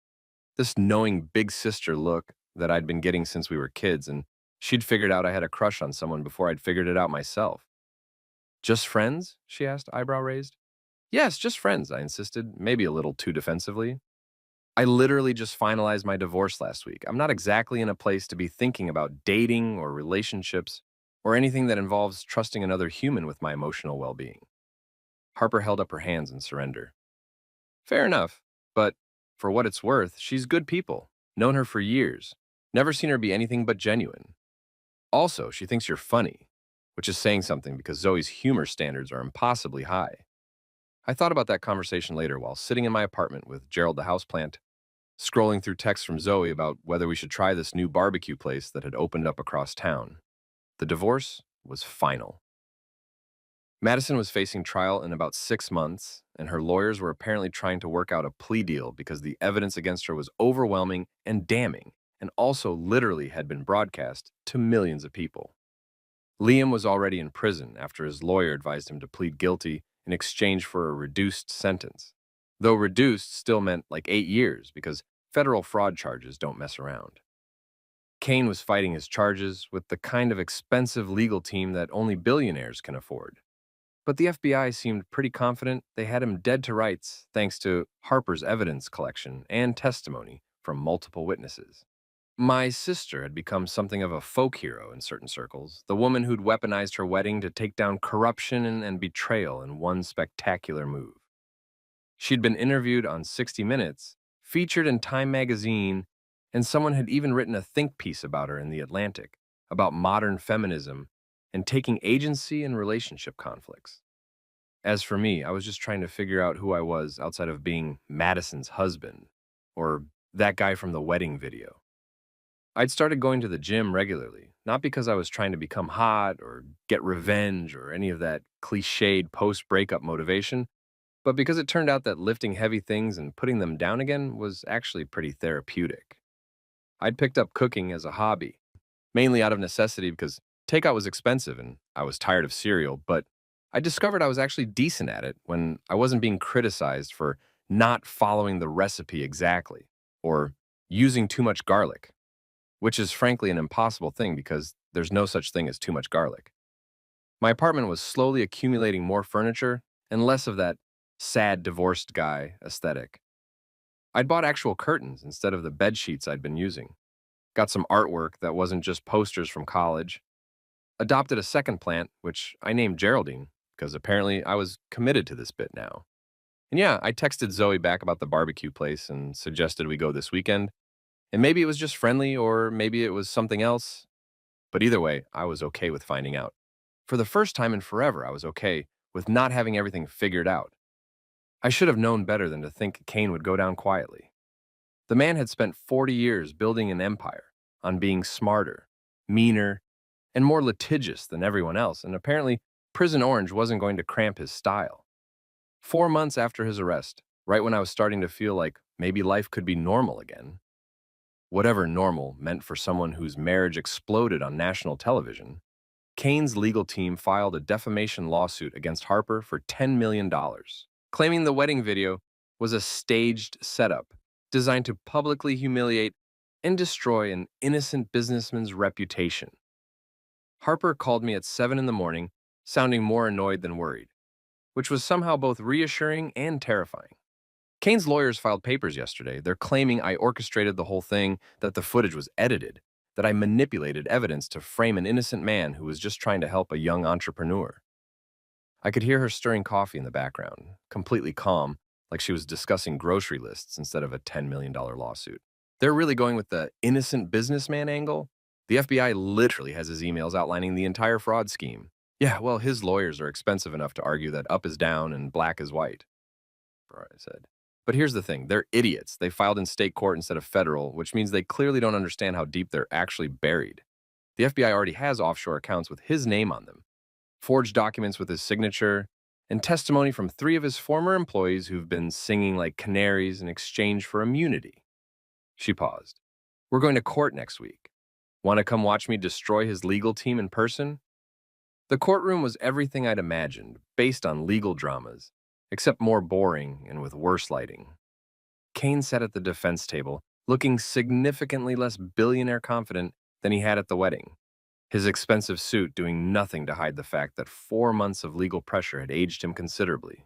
this knowing big sister look that I'd been getting since we were kids, and she'd figured out I had a crush on someone before I'd figured it out myself. Just friends? She asked, eyebrow raised. Yes, just friends, I insisted, maybe a little too defensively. I literally just finalized my divorce last week. I'm not exactly in a place to be thinking about dating or relationships or anything that involves trusting another human with my emotional well being. Harper held up her hands in surrender. Fair enough, but for what it's worth, she's good people. Known her for years. Never seen her be anything but genuine. Also, she thinks you're funny, which is saying something because Zoe's humor standards are impossibly high. I thought about that conversation later while sitting in my apartment with Gerald the houseplant, scrolling through texts from Zoe about whether we should try this new barbecue place that had opened up across town. The divorce was final. Madison was facing trial in about 6 months, and her lawyers were apparently trying to work out a plea deal because the evidence against her was overwhelming and damning, and also literally had been broadcast to millions of people. Liam was already in prison after his lawyer advised him to plead guilty in exchange for a reduced sentence. Though reduced still meant like 8 years because federal fraud charges don't mess around. Kane was fighting his charges with the kind of expensive legal team that only billionaires can afford. But the FBI seemed pretty confident they had him dead to rights thanks to Harper's evidence collection and testimony from multiple witnesses. My sister had become something of a folk hero in certain circles, the woman who'd weaponized her wedding to take down corruption and betrayal in one spectacular move. She'd been interviewed on 60 Minutes, featured in Time magazine, and someone had even written a think piece about her in The Atlantic, about modern feminism and taking agency in relationship conflicts. As for me, I was just trying to figure out who I was outside of being Madison's husband, or that guy from the wedding video. I'd started going to the gym regularly, not because I was trying to become hot or get revenge or any of that cliched post-breakup motivation, but because it turned out that lifting heavy things and putting them down again was actually pretty therapeutic. I'd picked up cooking as a hobby, mainly out of necessity because takeout was expensive and I was tired of cereal, but I discovered I was actually decent at it when I wasn't being criticized for not following the recipe exactly, or using too much garlic, which is frankly an impossible thing because there's no such thing as too much garlic. My apartment was slowly accumulating more furniture and less of that sad divorced guy aesthetic. I'd bought actual curtains instead of the bed sheets I'd been using, got some artwork that wasn't just posters from college, adopted a second plant, which I named Geraldine, because apparently I was committed to this bit now. And yeah, I texted Zoe back about the barbecue place and suggested we go this weekend. And maybe it was just friendly, or maybe it was something else. But either way, I was okay with finding out. For the first time in forever, I was okay with not having everything figured out. I should have known better than to think Kane would go down quietly. The man had spent 40 years building an empire on being smarter, meaner, and more litigious than everyone else, and apparently Prison Orange wasn't going to cramp his style. 4 months after his arrest, right when I was starting to feel like maybe life could be normal again, whatever normal meant for someone whose marriage exploded on national television, Kane's legal team filed a defamation lawsuit against Harper for $10 million, claiming the wedding video was a staged setup designed to publicly humiliate and destroy an innocent businessman's reputation. Harper called me at 7 in the morning, sounding more annoyed than worried, which was somehow both reassuring and terrifying. Kane's lawyers filed papers yesterday. They're claiming I orchestrated the whole thing, that the footage was edited, that I manipulated evidence to frame an innocent man who was just trying to help a young entrepreneur. I could hear her stirring coffee in the background, completely calm, like she was discussing grocery lists instead of a $10 million lawsuit. They're really going with the innocent businessman angle? The FBI literally has his emails outlining the entire fraud scheme. Yeah, well, his lawyers are expensive enough to argue that up is down and black is white, I said. But here's the thing, they're idiots. They filed in state court instead of federal, which means they clearly don't understand how deep they're actually buried. The FBI already has offshore accounts with his name on them, forged documents with his signature, and testimony from 3 of his former employees who've been singing like canaries in exchange for immunity. She paused. We're going to court next week. Want to come watch me destroy his legal team in person? The courtroom was everything I'd imagined, based on legal dramas, except more boring and with worse lighting. Kane sat at the defense table, looking significantly less billionaire confident than he had at the wedding, his expensive suit doing nothing to hide the fact that 4 months of legal pressure had aged him considerably.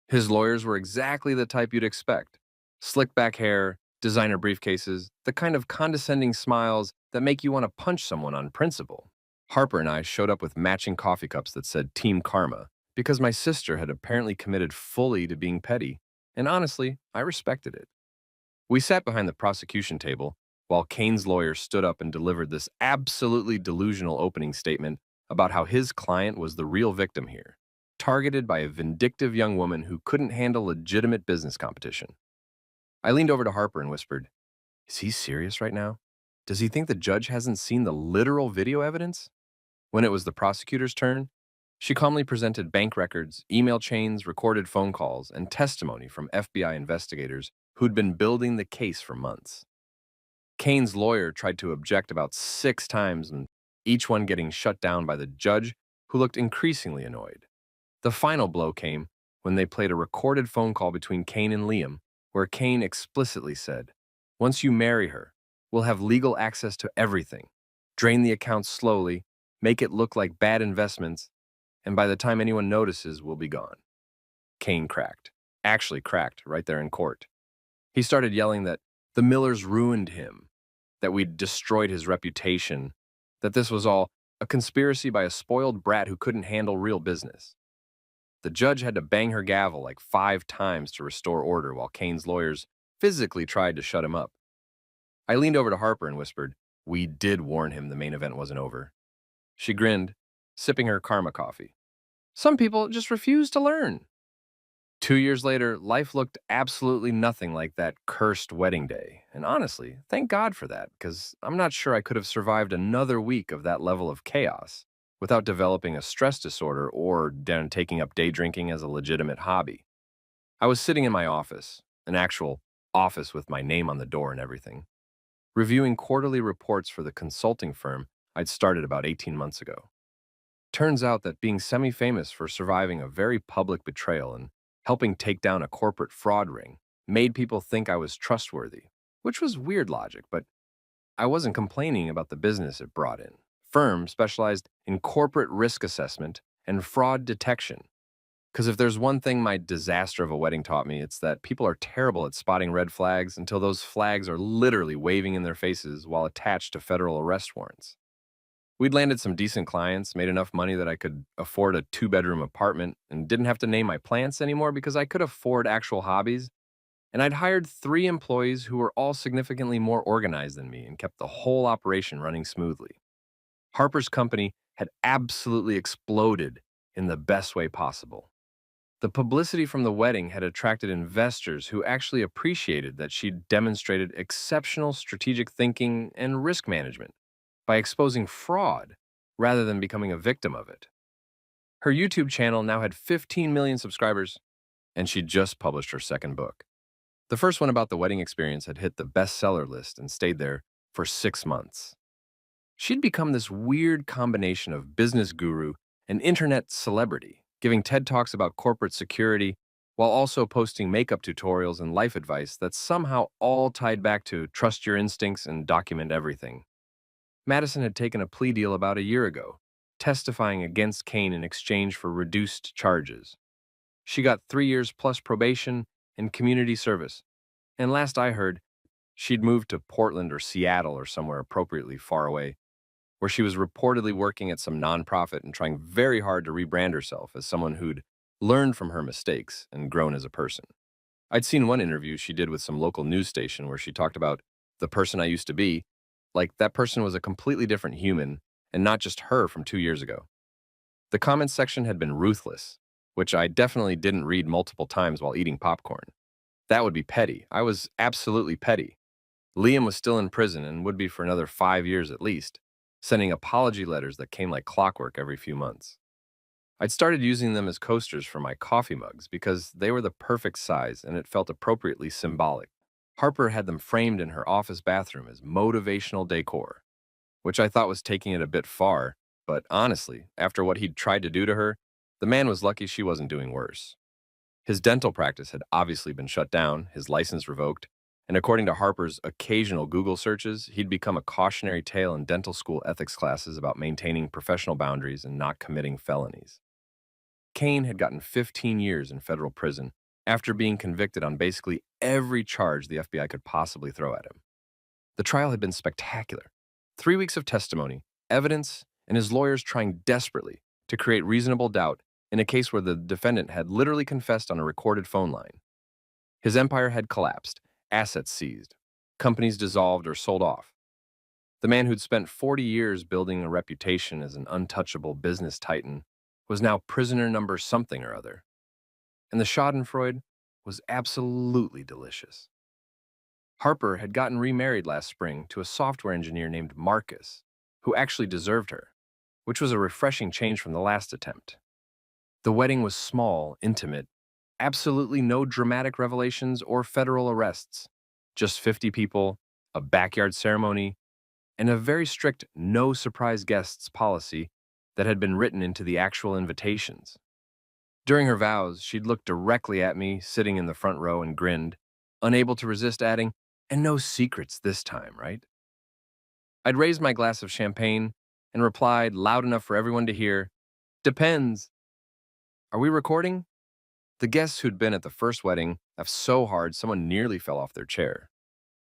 His lawyers were exactly the type you'd expect. Slick back hair, designer briefcases, the kind of condescending smiles that make you want to punch someone on principle. Harper and I showed up with matching coffee cups that said Team Karma, because my sister had apparently committed fully to being petty, and honestly, I respected it. We sat behind the prosecution table while Kane's lawyer stood up and delivered this absolutely delusional opening statement about how his client was the real victim here, targeted by a vindictive young woman who couldn't handle legitimate business competition. I leaned over to Harper and whispered, "Is he serious right now? Does he think the judge hasn't seen the literal video evidence?" When it was the prosecutor's turn, she calmly presented bank records, email chains, recorded phone calls, and testimony from FBI investigators who'd been building the case for months. Kane's lawyer tried to object about 6 times, and each one getting shut down by the judge, who looked increasingly annoyed. The final blow came when they played a recorded phone call between Kane and Liam, where Kane explicitly said, "Once you marry her, we'll have legal access to everything. Drain the accounts slowly, make it look like bad investments, and by the time anyone notices, we'll be gone." Kane cracked. Actually cracked right there in court. He started yelling that the Millers ruined him, that we'd destroyed his reputation, that this was all a conspiracy by a spoiled brat who couldn't handle real business. The judge had to bang her gavel like 5 times to restore order while Kane's lawyers physically tried to shut him up. I leaned over to Harper and whispered, "We did warn him the main event wasn't over." She grinned, sipping her Karma coffee. "Some people just refuse to learn." 2 years later, life looked absolutely nothing like that cursed wedding day. And honestly, thank God for that, because I'm not sure I could have survived another week of that level of chaos without developing a stress disorder or then taking up day drinking as a legitimate hobby. I was sitting in my office, an actual office with my name on the door and everything, reviewing quarterly reports for the consulting firm I'd started about 18 months ago. Turns out that being semi-famous for surviving a very public betrayal and helping take down a corporate fraud ring, made people think I was trustworthy, which was weird logic, but I wasn't complaining about the business it brought in. Firm specialized in corporate risk assessment and fraud detection. Because if there's one thing my disaster of a wedding taught me, it's that people are terrible at spotting red flags until those flags are literally waving in their faces while attached to federal arrest warrants. We'd landed some decent clients, made enough money that I could afford a two-bedroom apartment, and didn't have to name my plants anymore because I could afford actual hobbies. And I'd hired 3 employees who were all significantly more organized than me and kept the whole operation running smoothly. Harper's company had absolutely exploded in the best way possible. The publicity from the wedding had attracted investors who actually appreciated that she'd demonstrated exceptional strategic thinking and risk management by exposing fraud rather than becoming a victim of it. Her YouTube channel now had 15 million subscribers, and she'd just published her second book. The first one about the wedding experience had hit the bestseller list and stayed there for 6 months. She'd become this weird combination of business guru and internet celebrity, giving TED Talks about corporate security while also posting makeup tutorials and life advice that somehow all tied back to trust your instincts and document everything. Madison had taken a plea deal about a year ago, testifying against Kane in exchange for reduced charges. She got 3 years plus probation and community service. And last I heard, she'd moved to Portland or Seattle or somewhere appropriately far away, where she was reportedly working at some nonprofit and trying very hard to rebrand herself as someone who'd learned from her mistakes and grown as a person. I'd seen one interview she did with some local news station where she talked about the person I used to be, like that person was a completely different human and not just her from 2 years ago. The comments section had been ruthless, which I definitely didn't read multiple times while eating popcorn. That would be petty. I was absolutely petty. Liam was still in prison and would be for another 5 years at least, sending apology letters that came like clockwork every few months. I'd started using them as coasters for my coffee mugs because they were the perfect size and it felt appropriately symbolic. Harper had them framed in her office bathroom as motivational decor, which I thought was taking it a bit far, but honestly, after what he'd tried to do to her, the man was lucky she wasn't doing worse. His dental practice had obviously been shut down, his license revoked, and according to Harper's occasional Google searches, he'd become a cautionary tale in dental school ethics classes about maintaining professional boundaries and not committing felonies. Kane had gotten 15 years in federal prison after being convicted on basically every charge the FBI could possibly throw at him. The trial had been spectacular. 3 weeks of testimony, evidence, and his lawyers trying desperately to create reasonable doubt in a case where the defendant had literally confessed on a recorded phone line. His empire had collapsed, assets seized, companies dissolved or sold off. The man who'd spent 40 years building a reputation as an untouchable business titan was now prisoner number something or other. And the schadenfreude was absolutely delicious. Harper had gotten remarried last spring to a software engineer named Marcus, who actually deserved her, which was a refreshing change from the last attempt. The wedding was small, intimate, absolutely no dramatic revelations or federal arrests, just 50 people, a backyard ceremony, and a very strict no surprise guests policy that had been written into the actual invitations. During her vows, she'd looked directly at me, sitting in the front row, and grinned, unable to resist adding, "And no secrets this time, right?" I'd raised my glass of champagne and replied, loud enough for everyone to hear, "Depends. Are we recording?" The guests who'd been at the first wedding laughed so hard someone nearly fell off their chair.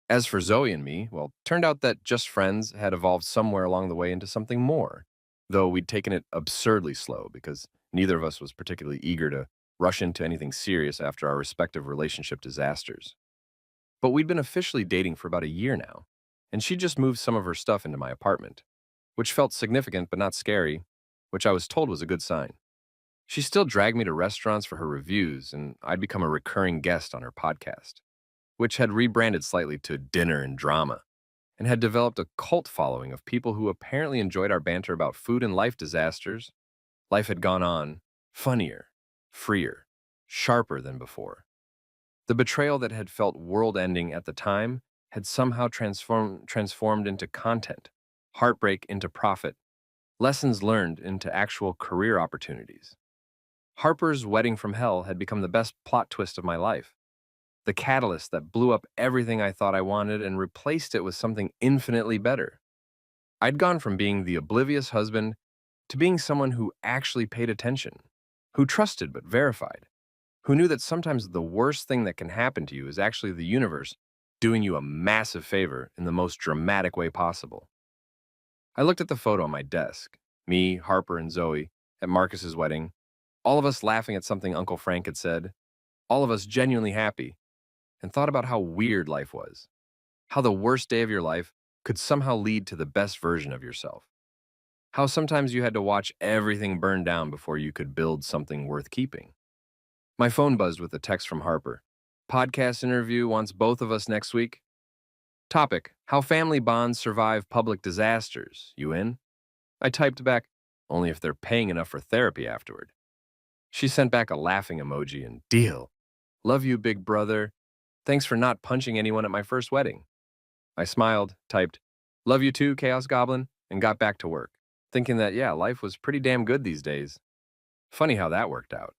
As for Zoe and me, well, turned out that just friends had evolved somewhere along the way into something more, though we'd taken it absurdly slow because neither of us was particularly eager to rush into anything serious after our respective relationship disasters. But we'd been officially dating for about a year now, and she just moved some of her stuff into my apartment, which felt significant but not scary, which I was told was a good sign. She still dragged me to restaurants for her reviews, and I'd become a recurring guest on her podcast, which had rebranded slightly to Dinner and Drama, and had developed a cult following of people who apparently enjoyed our banter about food and life disasters. Life had gone on, funnier, freer, sharper than before. The betrayal that had felt world-ending at the time had somehow transformed into content, heartbreak into profit, lessons learned into actual career opportunities. Harper's wedding from hell had become the best plot twist of my life. The catalyst that blew up everything I thought I wanted and replaced it with something infinitely better. I'd gone from being the oblivious husband to being someone who actually paid attention, who trusted but verified, who knew that sometimes the worst thing that can happen to you is actually the universe doing you a massive favor in the most dramatic way possible. I looked at the photo on my desk, me, Harper, and Zoe, at Marcus's wedding, all of us laughing at something Uncle Frank had said, all of us genuinely happy, and thought about how weird life was, how the worst day of your life could somehow lead to the best version of yourself, how sometimes you had to watch everything burn down before you could build something worth keeping. My phone buzzed with a text from Harper. Podcast interview wants both of us next week. Topic: How family bonds survive public disasters. You in? I typed back, only if they're paying enough for therapy afterward. She sent back a laughing emoji and deal. Love you, big brother. Thanks for not punching anyone at my first wedding. I smiled, typed, love you too, Chaos Goblin, and got back to work, thinking that, yeah, life was pretty damn good these days. Funny how that worked out.